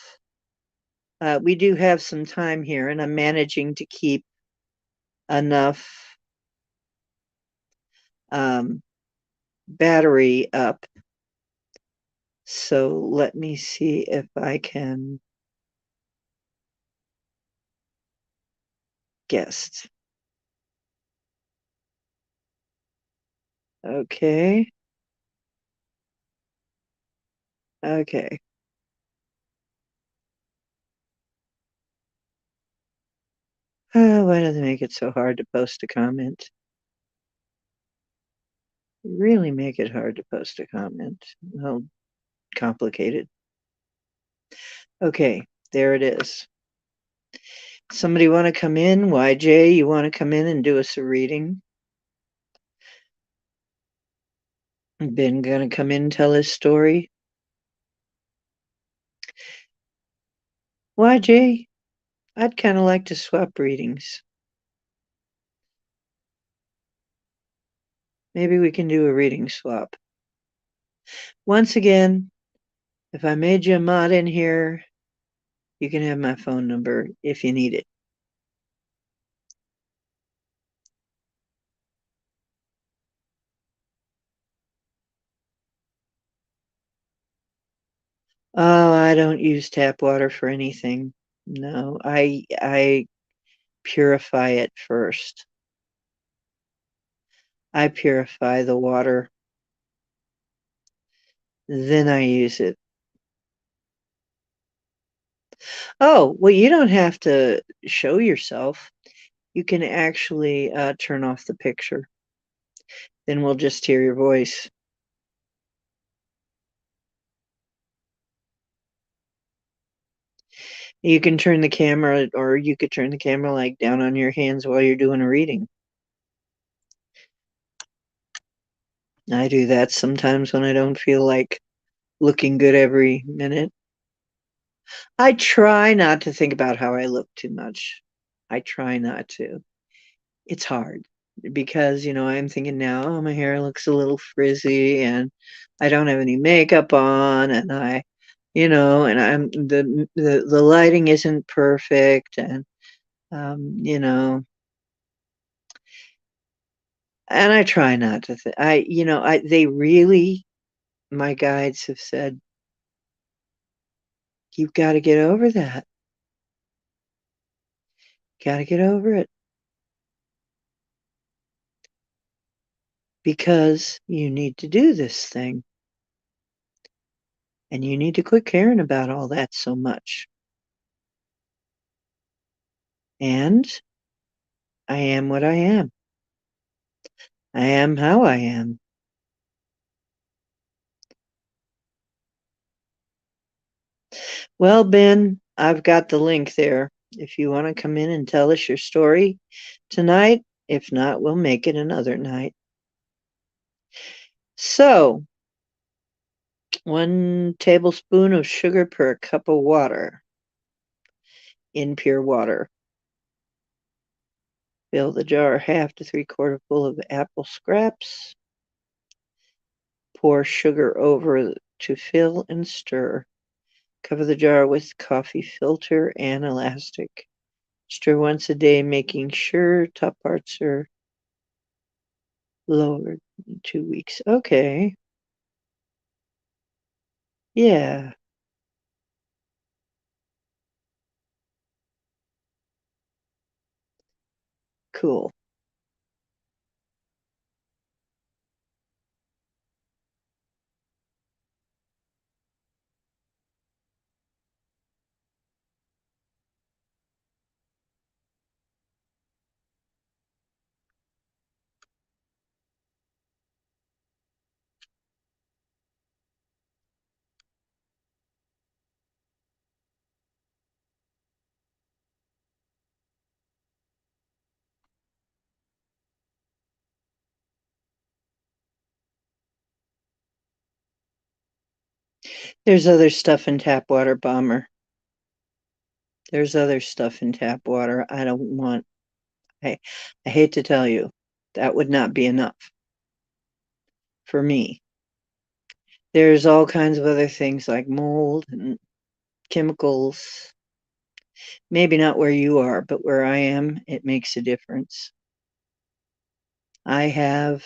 have some time here, and I'm managing to keep enough um, battery up. So let me see if I can guess. Okay. Okay. Why do they make it so hard to post a comment? Really make it hard to post a comment. Well, complicated. Okay, there it is. Somebody want to come in? YJ, you want to come in and do us a reading? Ben gonna come in and tell his story? YJ, I'd kind of like to swap readings. Maybe we can do a reading swap. Once again, if I made you a mod in here, you can have my phone number if you need it. Oh, I don't use tap water for anything. No, I purify it first. I purify the water, then I use it. Oh, well, you don't have to show yourself. You can actually turn off the picture. Then we'll just hear your voice. You can turn the camera, or you could turn the camera like down on your hands while you're doing a reading. I do that sometimes when I don't feel like looking good every minute. I try not to think about how I look too much. I try not to. It's hard because, I'm thinking now, oh, my hair looks a little frizzy and I don't have any makeup on and and the lighting isn't perfect and um, you know, and I try not to they really my guides have said you've got to get over that. Got to get over it because you need to do this thing and you need to quit caring about all that so much. And I am what I am. I am how I am. Well, Ben, I've got the link there. If you want to come in and tell us your story tonight, if not, we'll make it another night. So, 1 tablespoon of sugar per cup of water in pure water. Fill the jar 1/2 to 3/4 full of apple scraps. Pour sugar over to fill and stir. Cover the jar with coffee filter and elastic. Stir once a day, making sure top parts are lowered in 2 weeks. Okay. Yeah. cool. There's other stuff in tap water, Bomber. There's other stuff in tap water. I don't want, I hate to tell you, that would not be enough for me. There's all kinds of other things like mold and chemicals. Maybe not where you are, but where I am, it makes a difference. I have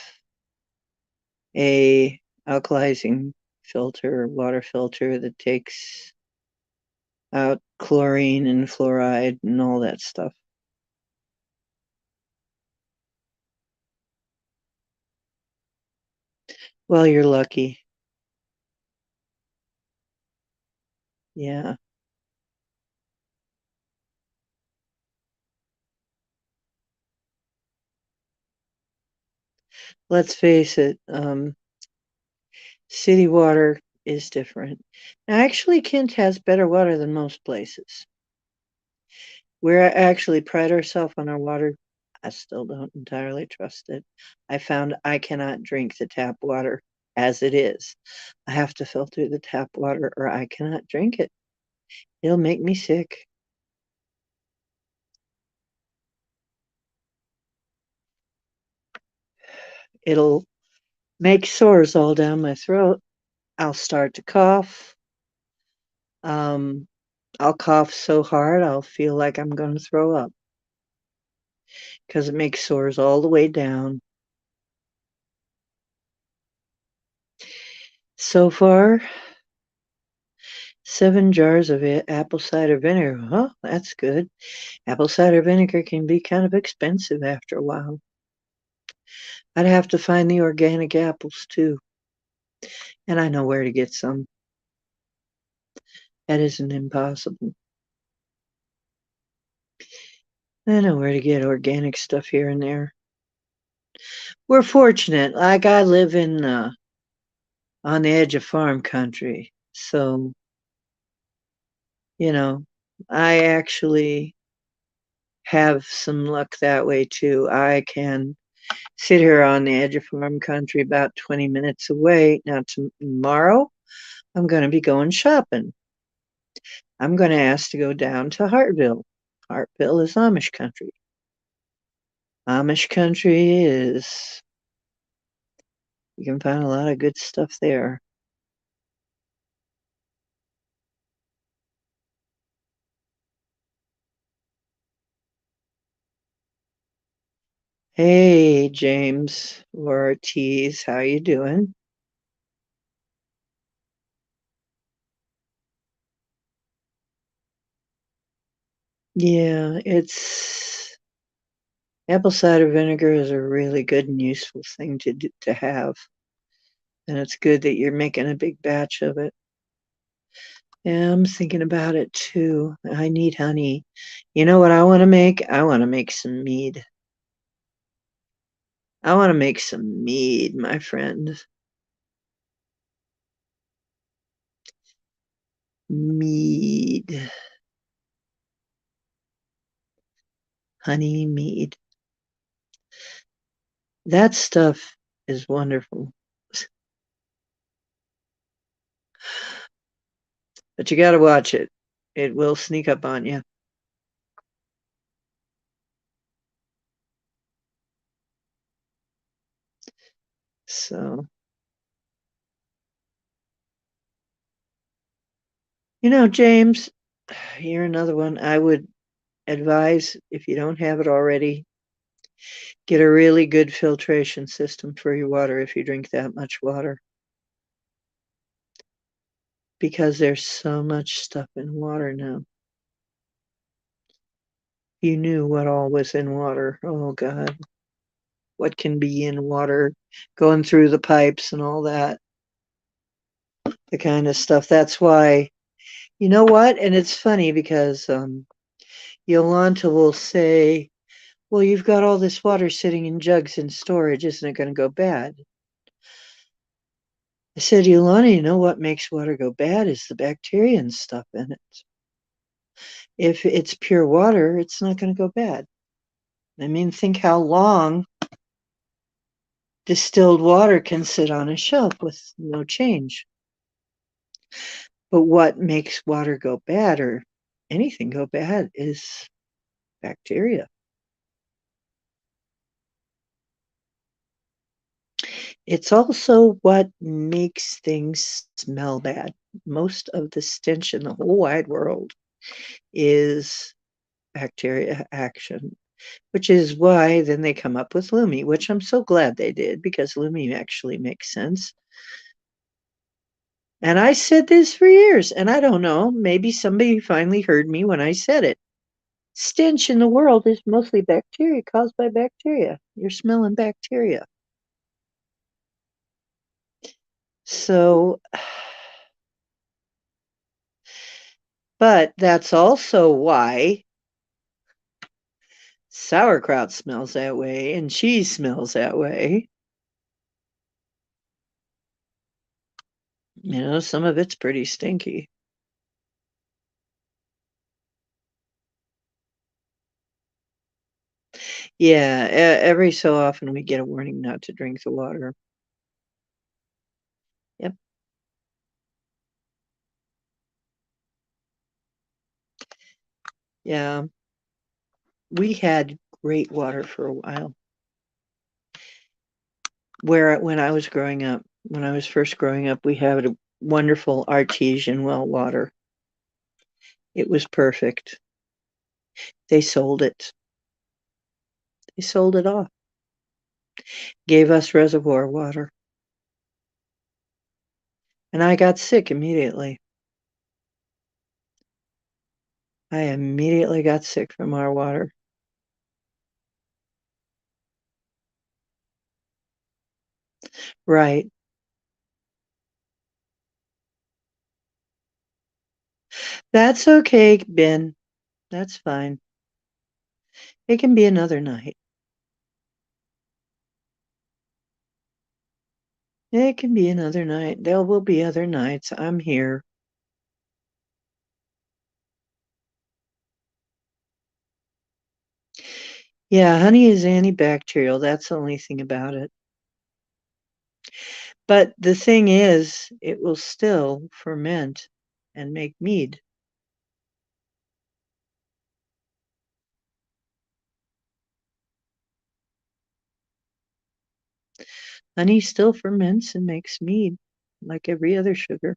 a alkalizing filter, water filter that takes out chlorine and fluoride and all that stuff. Well, you're lucky. Yeah. Let's face it, city water is different. Now, actually, Kent has better water than most places. We actually pride ourselves on our water. I still don't entirely trust it. I found I cannot drink the tap water as it is. I have to filter the tap water or I cannot drink it. It'll make me sick. It'll make sores all down my throat. I'll start to cough. Um, I'll cough so hard I'll feel like I'm going to throw up because it makes sores all the way down. So far, 7 jars of apple cider vinegar. Oh, that's good. Apple cider vinegar can be kind of expensive after a while. I'd have to find the organic apples too, and I know where to get some. That isn't impossible. I know where to get organic stuff here and there. We're fortunate. Like I live in on the edge of farm country, so you know, I actually have some luck that way too. I can sit here on the edge of farm country about 20 minutes away. Now, tomorrow, I'm going to be going shopping. I'm going to ask to go down to Hartville. Hartville is Amish country. Amish country is, you can find a lot of good stuff there. Hey, James Ortiz, how you doing? Yeah, it's apple cider vinegar is a really good and useful thing to have. And it's good that you're making a big batch of it. Yeah, I'm thinking about it too. I need honey. You know what I want to make? I want to make some mead. I want to make some mead, my friend. Mead. Honey mead. That stuff is wonderful. But you got to watch it. It will sneak up on you. So, James, you're another one. I would advise, if you don't have it already, get a really good filtration system for your water if you drink that much water. Because there's so much stuff in water now. you knew what all was in water. Oh, God. What can be in water, going through the pipes and all that, the kind of stuff. That's why, you know what? And it's funny because Yolanta will say, well, you've got all this water sitting in jugs in storage. Isn't it going to go bad? I said, Yolanta, you know what makes water go bad is the bacteria and stuff in it. If it's pure water, it's not going to go bad. I mean, think how long distilled water can sit on a shelf with no change. But what makes water go bad or anything go bad is bacteria. It's also what makes things smell bad. Most of the stench in the whole wide world is bacteria action, which is why then they come up with Lumi, which I'm so glad they did because Lumi actually makes sense. And I said this for years, and I don't know, maybe somebody finally heard me when I said it. Stench in the world is mostly bacteria caused by bacteria. You're smelling bacteria. So, but that's also why sauerkraut smells that way and cheese smells that way. You know, some of it's pretty stinky. Yeah, every so often we get a warning not to drink the water. Yep. Yeah. We had great water for a while. When I was growing up, when I was first growing up, we had a wonderful artesian well water. It was perfect. They sold it. They sold it off. Gave us reservoir water. And I got sick immediately. I immediately got sick from our water. Right. That's okay, Ben. That's fine. It can be another night. It can be another night. There will be other nights. I'm here. Yeah, honey is antibacterial. That's the only thing about it. But the thing is, it will still ferment and make mead. Honey still ferments and makes mead, like every other sugar.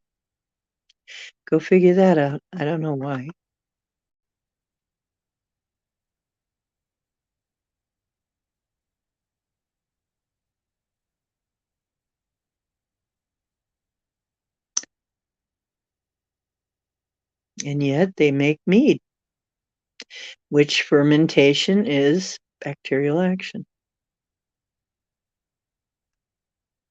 Go figure that out. I don't know why. And yet they make mead, which fermentation is bacterial action.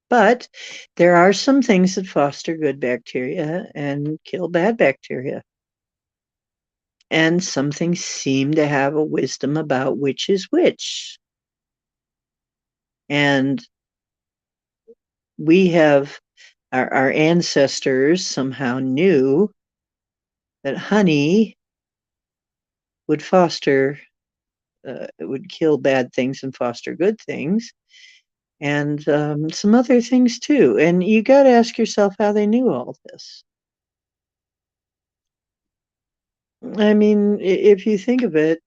But there are some things that foster good bacteria and kill bad bacteria. And some things seem to have a wisdom about which is which. And we have our ancestors somehow knew that honey would foster, it would kill bad things and foster good things, and some other things too. And you got to ask yourself how they knew all this. I mean, if you think of it,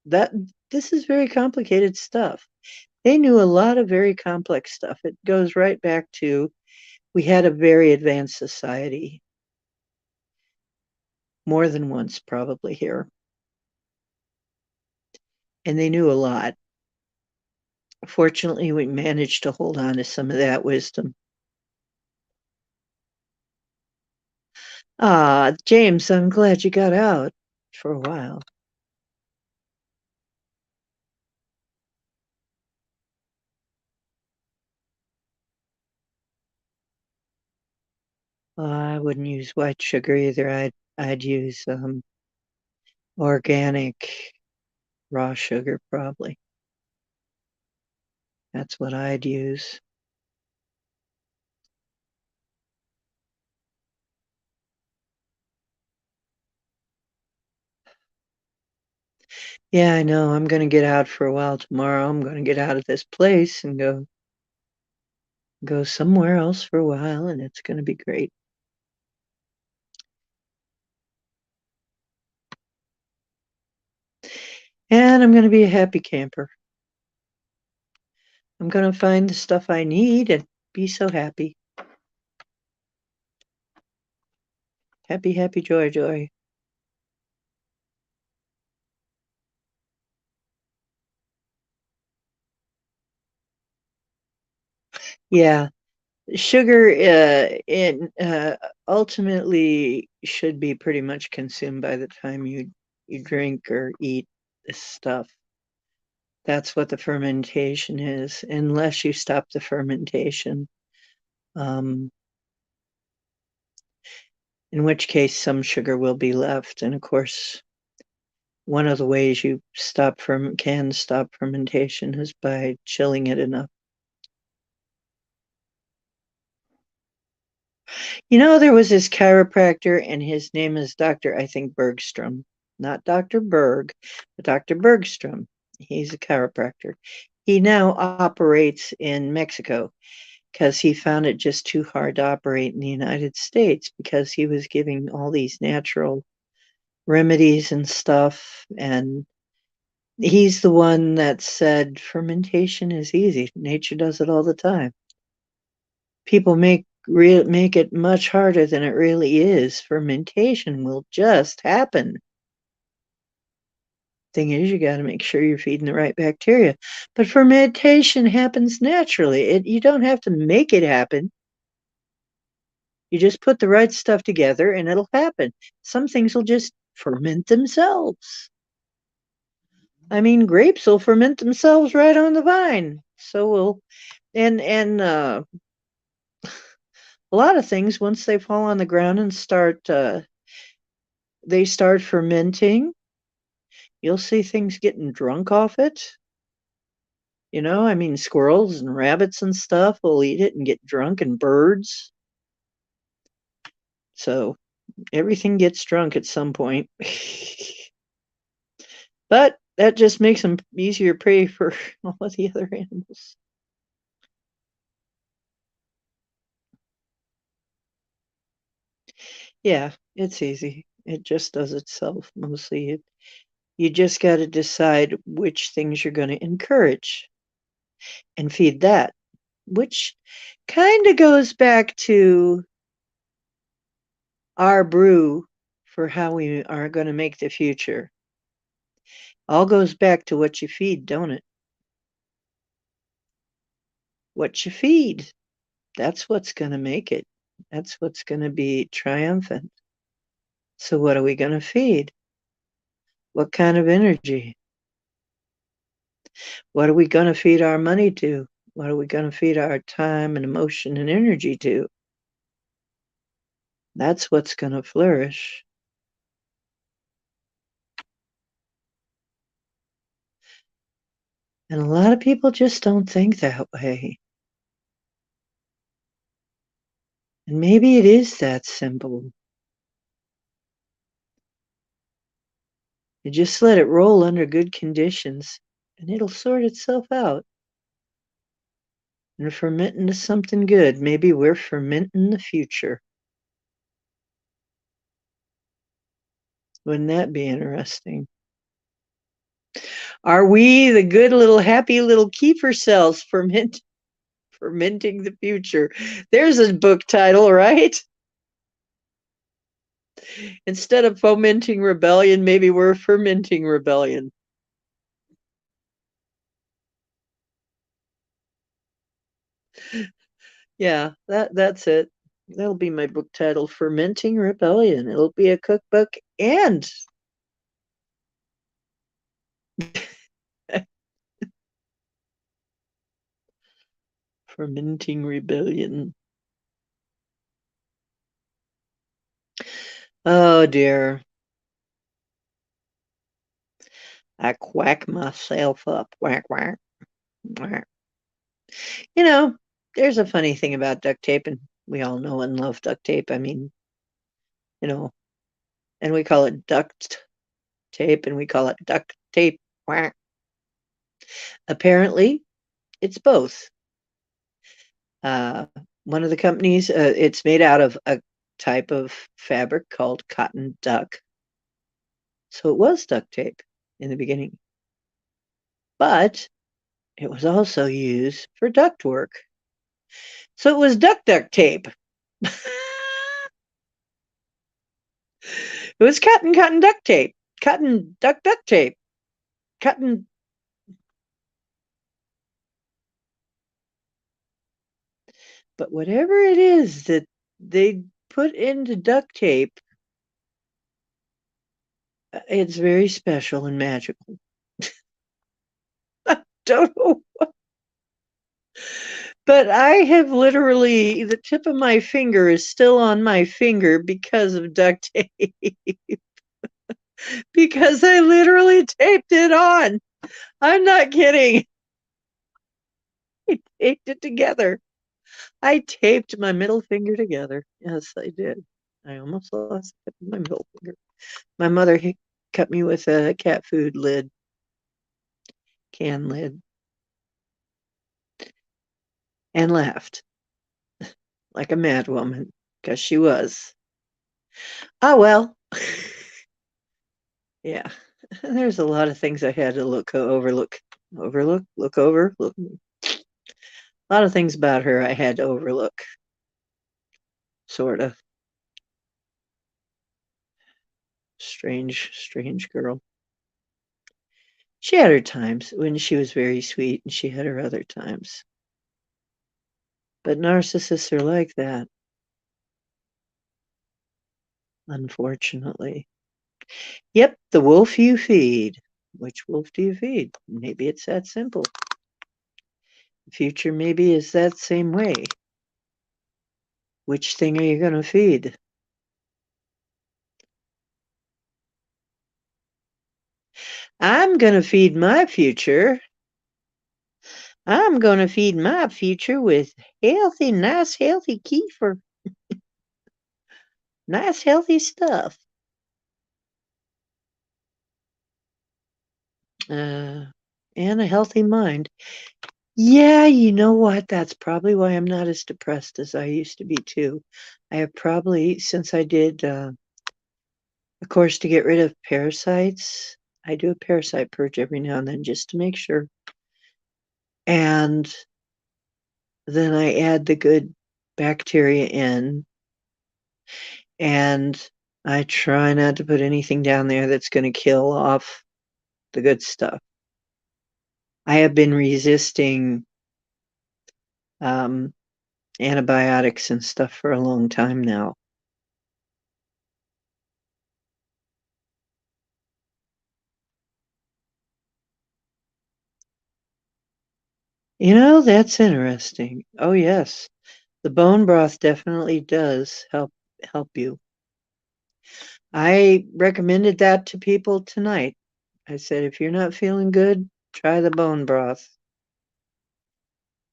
that this is very complicated stuff. They knew a lot of very complex stuff. It goes right back to we had a very advanced society, more than once probably here, and they knew a lot. Fortunately, we managed to hold on to some of that wisdom. Ah, James, I'm glad you got out for a while. I wouldn't use white sugar either. I'd use organic raw sugar probably. That's what I'd use. Yeah, I know. I'm going to get out for a while tomorrow. I'm going to get out of this place and go somewhere else for a while, and it's going to be great. And I'm going to be a happy camper. I'm going to find the stuff I need and be so happy. Happy, happy, joy, joy. Yeah, sugar ultimately should be pretty much consumed by the time you drink or eat this stuff. That's what the fermentation is, unless you stop the fermentation. Um, in which case some sugar will be left. And of course, one of the ways you can stop fermentation is by chilling it enough. You know, there was this chiropractor, and his name is Dr. I think Bergstrom, not Dr. Berg, but Dr. Bergstrom. He's a chiropractor. He now operates in Mexico because he found it just too hard to operate in the United States because he was giving all these natural remedies and stuff. And he's the one that said fermentation is easy. Nature does it all the time. People make it much harder than it really is. Fermentation will just happen. Thing is, you got to make sure you're feeding the right bacteria. But fermentation happens naturally. You don't have to make it happen. You just put the right stuff together and it'll happen. Some things will just ferment themselves. I mean, grapes will ferment themselves right on the vine. So will and a lot of things once they fall on the ground and they start fermenting, you'll see things getting drunk off it. You know, I mean, squirrels and rabbits and stuff will eat it and get drunk, and birds. So everything gets drunk at some point. But that just makes them easier prey for all of the other animals. Yeah, it's easy. It just does itself mostly. You just got to decide which things you're going to encourage and feed that, which kind of goes back to our brew for how we are going to make the future. All goes back to what you feed, don't it? What you feed. That's what's going to make it. That's what's going to be triumphant. So, what are we going to feed? What kind of energy? What are we going to feed our money to? What are we going to feed our time and emotion and energy to? That's what's going to flourish. And a lot of people just don't think that way. And maybe it is that simple. You just let it roll under good conditions and it'll sort itself out and ferment into something good. Maybe we're fermenting the future. Wouldn't that be interesting? Are we the good little happy little keeper cells fermenting the future? There's a book title, right? Instead of fomenting rebellion, maybe we're fermenting rebellion. Yeah, that's it. That'll be my book title, Fermenting Rebellion. It'll be a cookbook and Fermenting Rebellion. Oh dear. I quack myself up. Quack, quack, quack. You know, there's a funny thing about duct tape, and we all know and love duct tape. I mean, you know, and we call it duct tape and we call it duct tape. Quack. Apparently, it's both. Uh, one of the companies, it's made out of a type of fabric called cotton duck. So it was duct tape in the beginning, but it was also used for duct work. So it was duct tape. It was cotton duct tape, cotton duct tape, cotton. But whatever it is that they put into duct tape, it's very special and magical. Don't know. But I have literally, the tip of my finger is still on my finger because of duct tape. Because I literally taped it on. I'm not kidding. I taped it together. I taped my middle finger together. Yes, I did. I almost lost my middle finger. My mother cut me with a cat food lid, can lid, and laughed like a mad woman, because she was. Oh, well. Yeah. There's a lot of things I had to look over. A lot of things about her I had to overlook, sort of. Strange girl. She had her times when she was very sweet, and she had her other times. But narcissists are like that, unfortunately. Yep, the wolf you feed. Which wolf do you feed? Maybe it's that simple. The future maybe is that same way. Which thing are you going to feed? I'm going to feed my future. I'm going to feed my future with nice, healthy kefir. Nice, healthy stuff. Uh, and a healthy mind. Yeah, you know what? That's probably why I'm not as depressed as I used to be, too. I have probably, since I did a course to get rid of parasites, I do a parasite purge every now and then just to make sure. And then I add the good bacteria in, and I try not to put anything down there that's going to kill off the good stuff. I have been resisting um, antibiotics and stuff for a long time now. You know, that's interesting. Oh yes, the bone broth definitely does help you. I recommended that to people tonight. I said, if you're not feeling good, try the bone broth.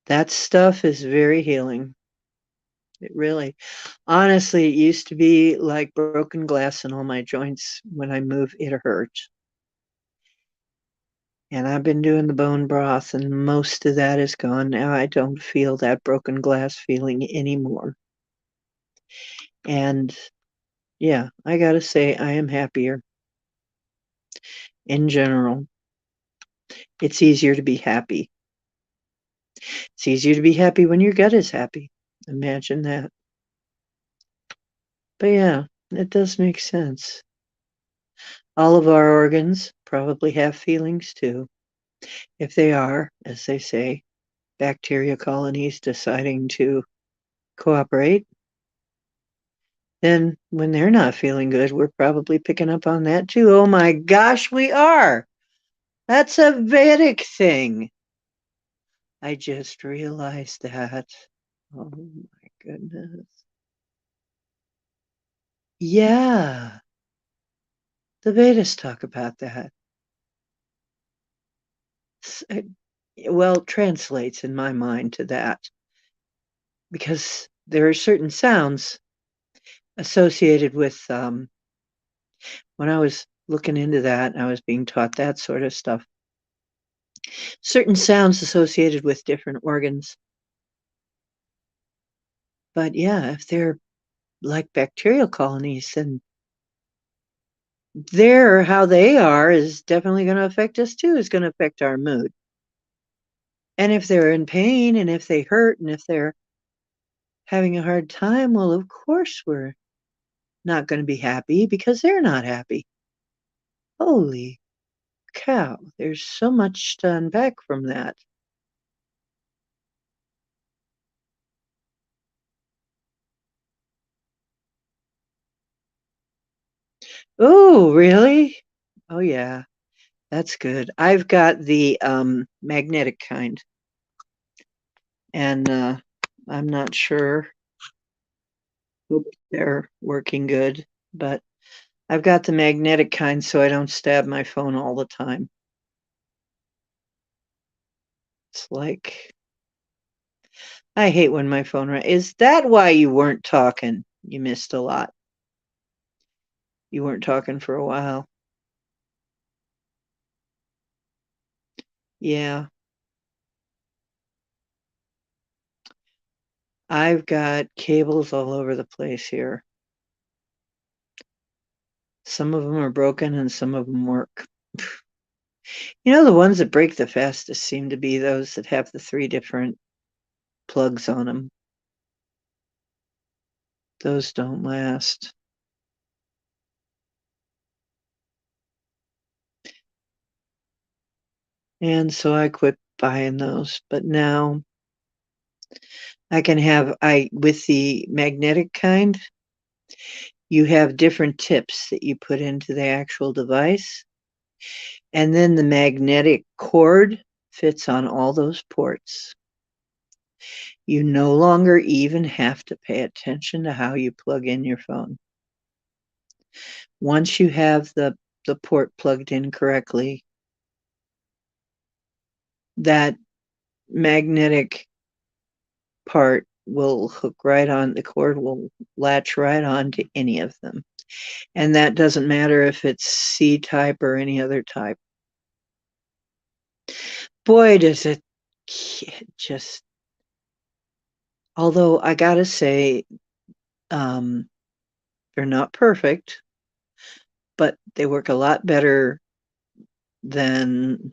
That stuff is very healing. It really, honestly, it used to be like broken glass in all my joints when I move. It hurt. And I've been doing the bone broth, and most of that is gone now. I don't feel that broken glass feeling anymore. And yeah, I gotta say, I am happier in general. It's easier to be happy. It's easier to be happy when your gut is happy. Imagine that. But yeah, it does make sense. All of our organs probably have feelings too. If they are, as they say, bacteria colonies deciding to cooperate, then when they're not feeling good, we're probably picking up on that too. Oh my gosh, we are. That's a Vedic thing. I just realized that. Oh my goodness. Yeah, the Vedas talk about that. Well, translates in my mind to that because there are certain sounds associated with when I was looking into that, I was being taught that sort of stuff. Certain sounds associated with different organs. But yeah, if they're like bacterial colonies, then they're how they are is definitely going to affect us too, is going to affect our mood. And if they're in pain and if they hurt and if they're having a hard time, well, of course we're not going to be happy because they're not happy. Holy cow, there's so much to unpack from that. Oh, really? Oh, yeah, that's good. I've got the magnetic kind, and I'm not sure. Hope they're working good, but I've got the magnetic kind so I don't stab my phone all the time. It's like, I hate when my phone rings. Is that why you weren't talking? You missed a lot. You weren't talking for a while. Yeah. I've got cables all over the place here. Some of them are broken and some of them work. You know, the ones that break the fastest seem to be those that have the 3 different plugs on them. Those don't last. And so I quit buying those. But now I can have with the magnetic kind, you have different tips that you put into the actual device. And then the magnetic cord fits on all those ports. You no longer even have to pay attention to how you plug in your phone. Once you have the port plugged in correctly, that magnetic part will hook right on, the cord will latch right on to any of them. And that doesn't matter if it's C type or any other type. Boy, does it just, although I gotta say, um, they're not perfect, but they work a lot better than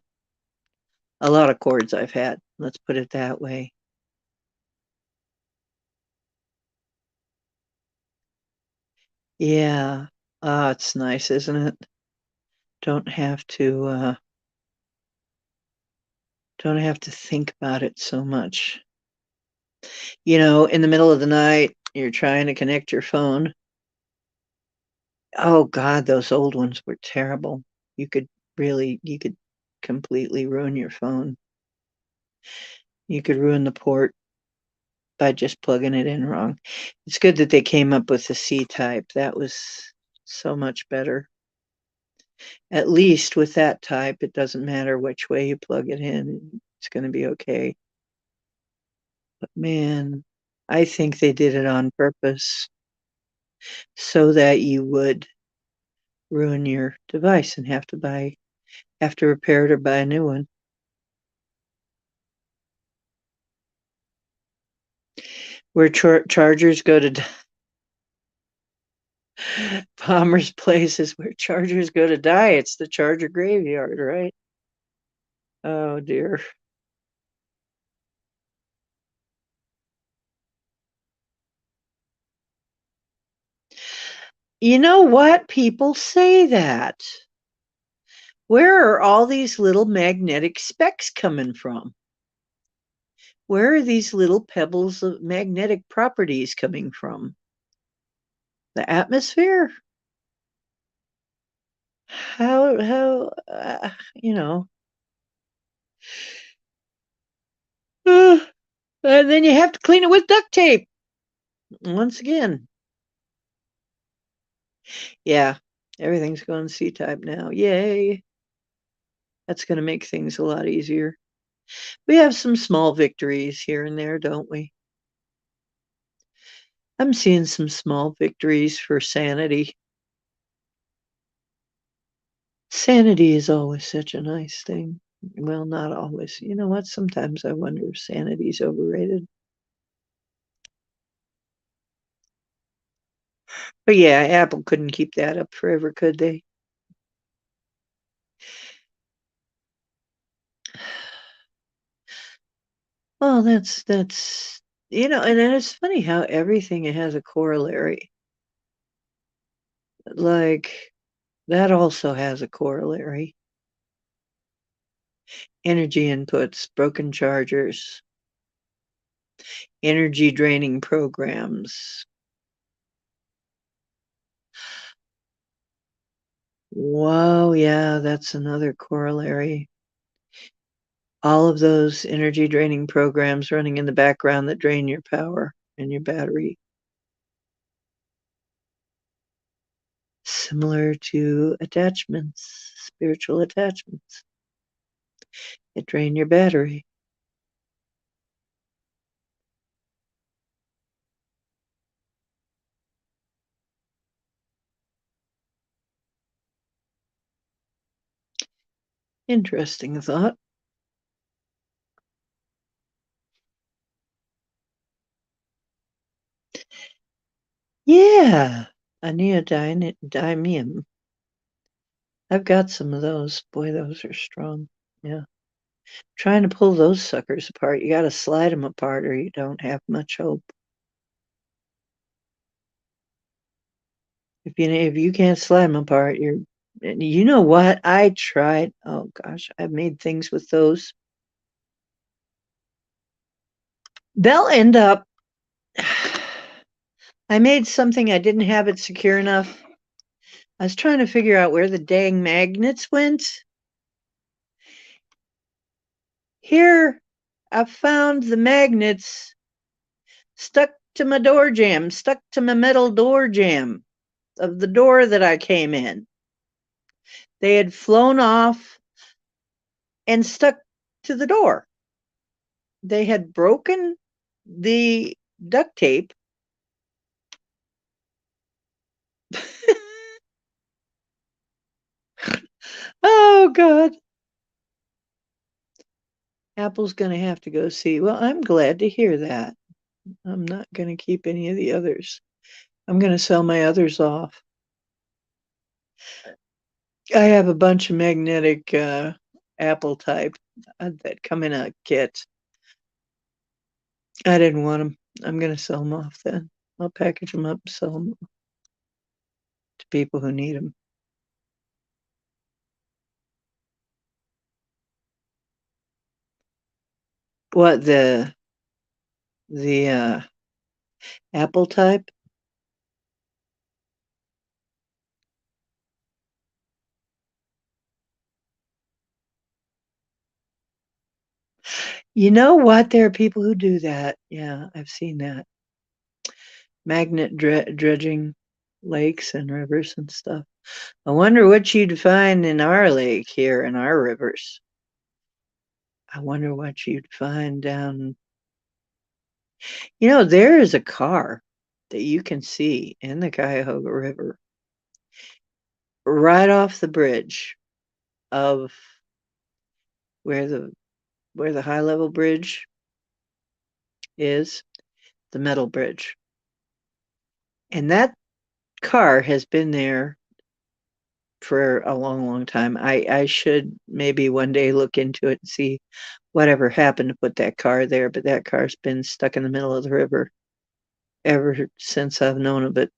a lot of cords I've had. Let's put it that way. Yeah. It's nice, isn't it? Don't have to don't have to think about it so much. You know, in the middle of the night, you're trying to connect your phone. Oh God, those old ones were terrible. You could completely ruin your phone. You could ruin the port by just plugging it in wrong. It's good that they came up with the C type. That was so much better. At least with that type, it doesn't matter which way you plug it in, it's going to be okay. But man, I think they did it on purpose so that you would ruin your device and have to repair it or buy a new one. Where chargers go to Palmer's Place is where chargers go to die. It's the charger graveyard, right? Oh dear. You know what? People say that. Where are all these little magnetic specks coming from? Where are these little pebbles of magnetic properties coming from? The atmosphere? You know. And then you have to clean it with duct tape. Once again. Yeah, everything's going C-type now. Yay. That's going to make things a lot easier. We have some small victories here and there, don't we? I'm seeing some small victories for sanity. Sanity is always such a nice thing. Well, not always. You know what? Sometimes I wonder if sanity's overrated. But yeah, Apple couldn't keep that up forever, could they? Well, that's and then it's funny how everything has a corollary. Like that also has a corollary. Energy inputs, broken chargers, energy draining programs. Wow, yeah, that's another corollary. All of those energy draining programs running in the background that drain your power and your battery. Similar to attachments, spiritual attachments. It drain your battery. Interesting thought. Yeah, a neodymium. I've got some of those. Boy, those are strong. Yeah. Trying to pull those suckers apart, you got to slide them apart or you don't have much hope. If you can't slide them apart, you know what? I tried. Oh gosh, I've made things with those. They'll end up. I made something, I didn't have it secure enough. I was trying to figure out where the dang magnets went. Here, I found the magnets stuck to my door jamb, stuck to my metal door jamb of the door that I came in. They had flown off and stuck to the door. They had broken the duct tape. Oh, God. Apple's going to have to go see. Well, I'm glad to hear that. I'm not going to keep any of the others. I'm going to sell my others off. I have a bunch of magnetic Apple type that come in a kit. I didn't want them. I'm going to sell them off then. I'll package them up, sell them to people who need them. What the Apple type? You know what? There are people who do that. Yeah, I've seen that. Magnet dredging lakes and rivers and stuff. I wonder what you'd find in our lake here in our rivers. I wonder what you'd find down. There is a car that you can see in the Cuyahoga River right off the bridge of where the high level bridge is, the metal bridge. And that car has been there for a long, long time. I should maybe one day look into it and see whatever happened to put that car there, but that car's been stuck in the middle of the river ever since I've known of it.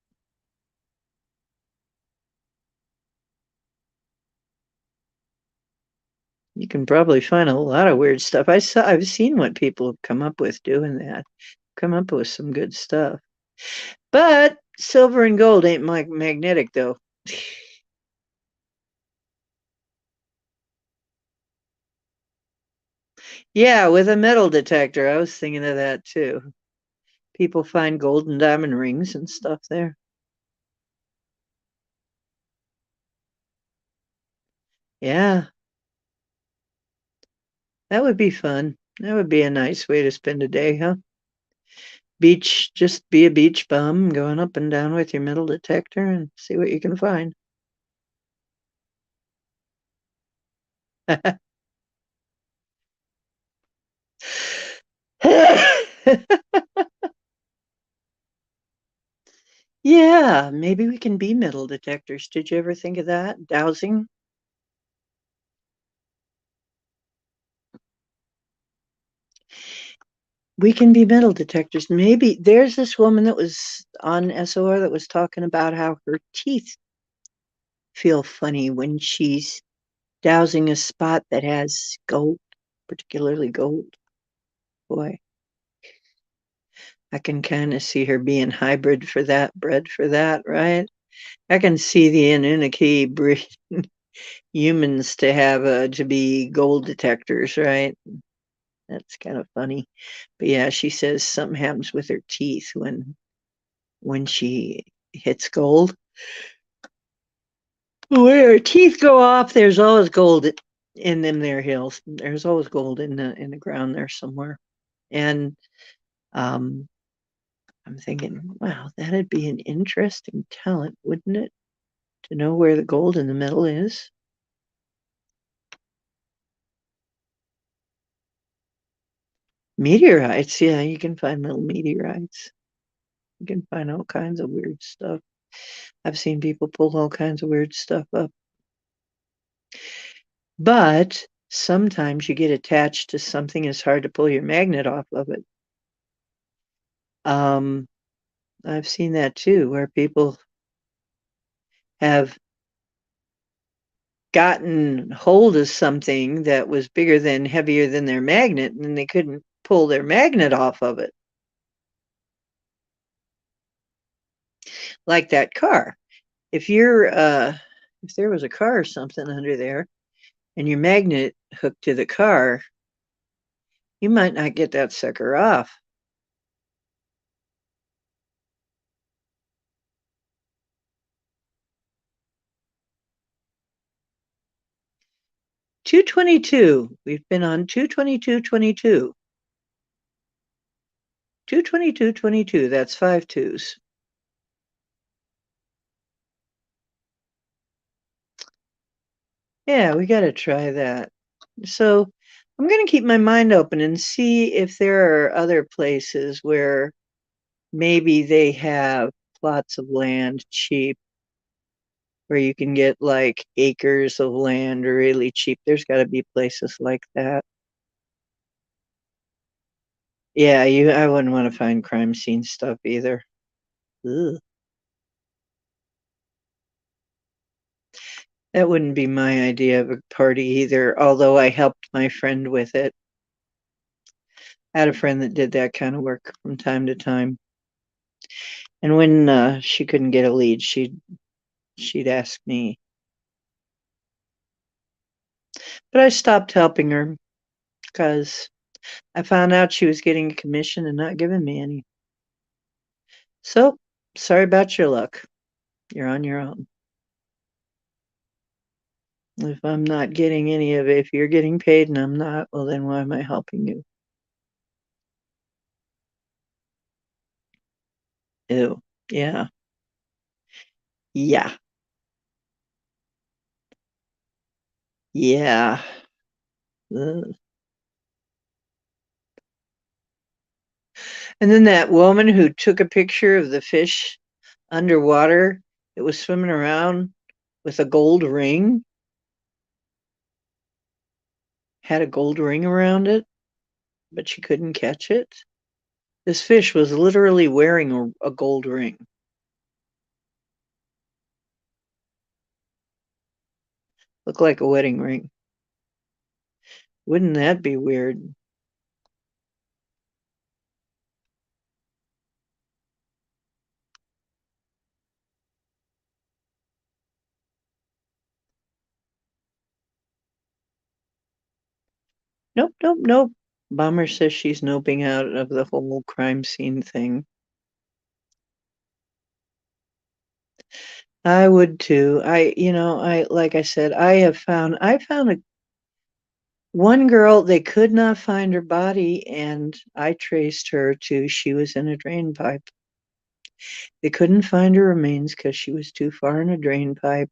You can probably find a lot of weird stuff. I've seen what people have come up with doing that. Come up with some good stuff. But silver and gold ain't magnetic though. Yeah, with a metal detector. I was thinking of that too. People find gold and diamond rings and stuff there. Yeah, that would be fun. That would be a nice way to spend a day, huh? Beach, just be a beach bum, going up and down with your metal detector and see what you can find. Yeah, maybe we can be metal detectors. Did you ever think of that? Dowsing? We can be metal detectors. Maybe there's this woman that was on SOR that was talking about how her teeth feel funny when she's dowsing a spot that has gold, particularly gold. Boy, I can kind of see her being hybrid for that, bred for that, right? I can see the Anunnaki breed humans to have to be gold detectors, right? That's kind of funny. But yeah, she says something happens with her teeth when she hits gold. Where her teeth go off, there's always gold in them there hills. There's always gold in the ground there somewhere. And um I'm thinking, wow, that'd be an interesting talent, wouldn't it? To know where the gold in the middle is. Meteorites, yeah, you can find little meteorites. You can find all kinds of weird stuff. I've seen people pull all kinds of weird stuff up. But sometimes you get attached to something, it's hard to pull your magnet off of it. Um, I've seen that too, where people have gotten hold of something that was bigger than, heavier than their magnet, and they couldn't pull their magnet off of it. Like that car. If you're if there was a car or something under there and your magnet hooked to the car, you might not get that sucker off. 222. We've been on 22222. 22222. That's five twos. Yeah, we got to try that. So I'm going to keep my mind open and see if there are other places where maybe they have plots of land cheap, where you can get like acres of land really cheap. There's got to be places like that. Yeah, I wouldn't want to find crime scene stuff either. Ugh. That wouldn't be my idea of a party either, although I helped my friend with it. I had a friend that did that kind of work from time to time. And when she couldn't get a lead, she'd ask me. But I stopped helping her because I found out she was getting a commission and not giving me any. So, sorry about your luck. You're on your own. If I'm not getting any of it, if you're getting paid and I'm not, well, then why am I helping you? Ew. Yeah. Yeah. Yeah. Ugh. And then that woman who took a picture of the fish underwater that was swimming around with a gold ring, had a gold ring around it, but she couldn't catch it. This fish was literally wearing a gold ring. Looked like a wedding ring. Wouldn't that be weird? Nope, nope, nope. Bomber says she's noping out of the whole crime scene thing. I would too. Like I said, I found one girl, they could not find her body, and I traced her to, she was in a drain pipe. They couldn't find her remains because she was too far in a drain pipe,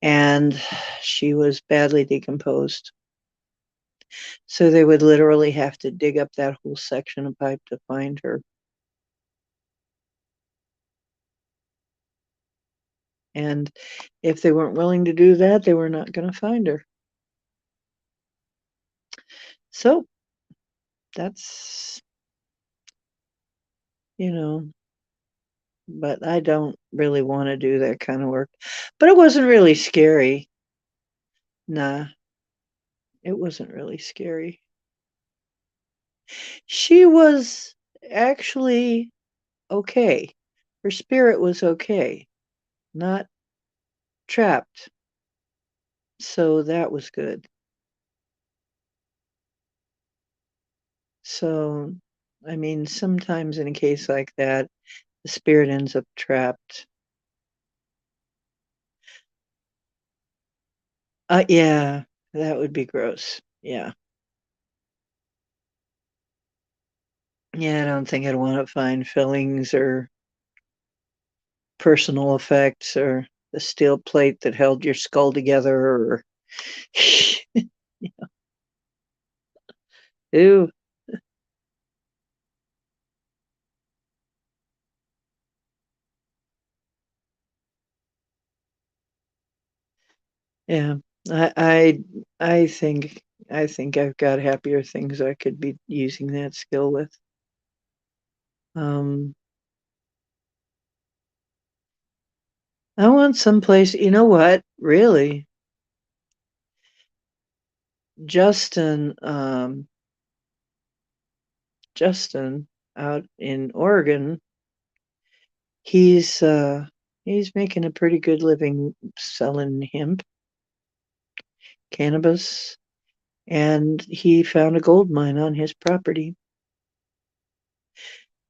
and she was badly decomposed. So they would literally have to dig up that whole section of pipe to find her. And if they weren't willing to do that, they were not going to find her. So that's, you know, but I don't really want to do that kind of work. But it wasn't really scary. Nah, it wasn't really scary. She was actually okay. Her spirit was okay, not trapped. So that was good. So, I mean, sometimes in a case like that, the spirit ends up trapped. Yeah, that would be gross. Yeah. Yeah, I don't think I'd want to find fillings or personal effects or the steel plate that held your skull together or ew. Yeah. I I I think I've got happier things I could be using that skill with. Um I want someplace, you know what? Really, Justin, Justin out in Oregon, he's uh he's making a pretty good living selling hemp, cannabis, and he found a gold mine on his property.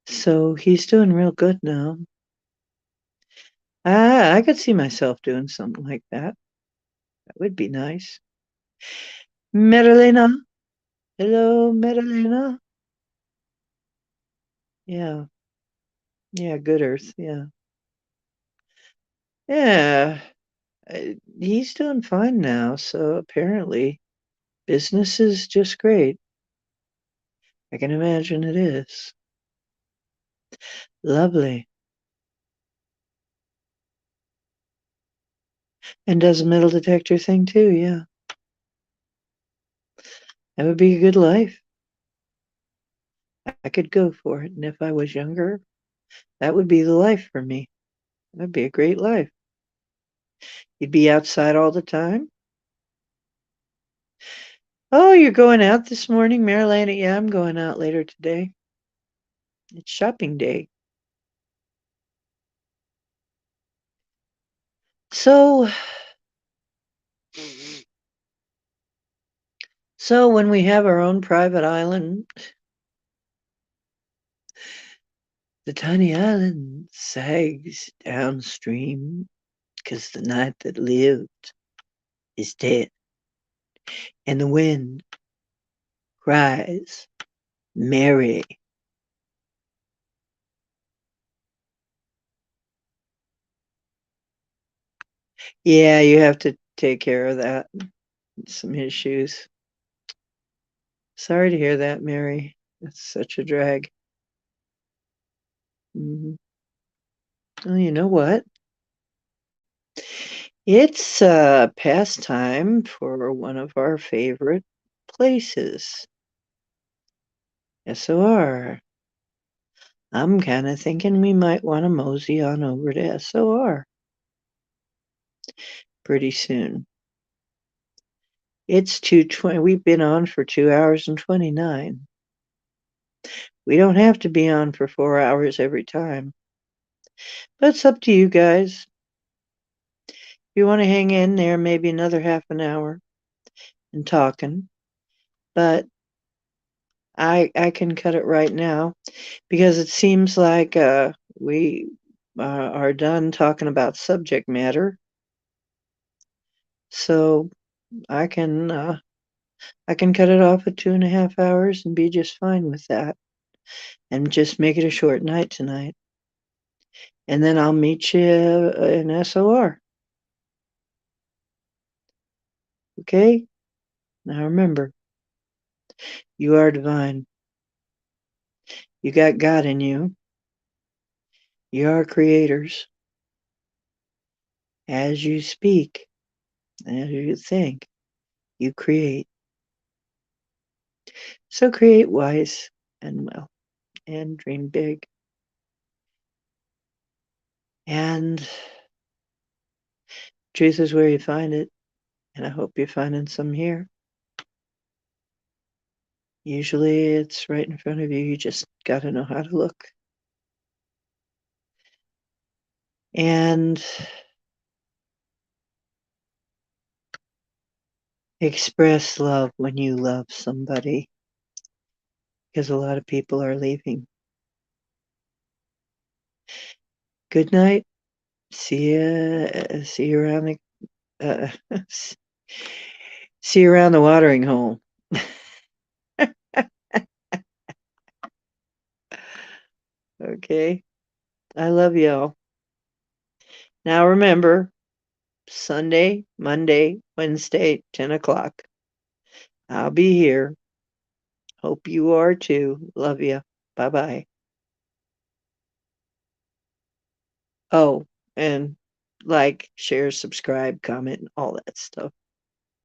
So he's doing real good now. I could see myself doing something like that. That would be nice. Metalina. Hello, Metalina. Yeah. Yeah, good earth. Yeah. Yeah. He's doing fine now, so apparently business is just great. I can imagine it is. Lovely. And does a metal detector thing too, yeah. That would be a good life. I could go for it. And if I was younger, that would be the life for me. That'd be a great life. You'd be outside all the time. Oh, you're going out this morning, Marilena? Yeah, I'm going out later today. It's shopping day. So, so when we have our own private island, the tiny island sags downstream because the night that lived is dead, and the wind cries, Mary. Yeah, you have to take care of that. Some issues. Sorry to hear that, Mary. That's such a drag. Mhm. Well, you know what? It's past time for one of our favorite places. SOR. I'm kind of thinking we might want to mosey on over to SOR pretty soon. It's 2:20. We've been on for 2 hours and 29. We don't have to be on for 4 hours every time. But it's up to you guys. If you want to hang in there, maybe another half an hour and talking. But I can cut it right now because it seems like we are done talking about subject matter, so I can cut it off at 2.5 hours and be just fine with that, and just make it a short night tonight. And then I'll meet you in SOR. Okay? Now remember, you are divine. You got God in you. You are creators. As you speak, as you think, you create. So create wise and well, and dream big. And truth is where you find it. And I hope you're finding some here. Usually it's right in front of you. You just got to know how to look. And express love when you love somebody, because a lot of people are leaving. Good night. See you around the see you around the watering hole. Okay. I love y'all. Now remember, Sunday, Monday, Wednesday, 10 o'clock. I'll be here. Hope you are too. Love you. Bye bye. Oh, and like, share, subscribe, comment, all that stuff.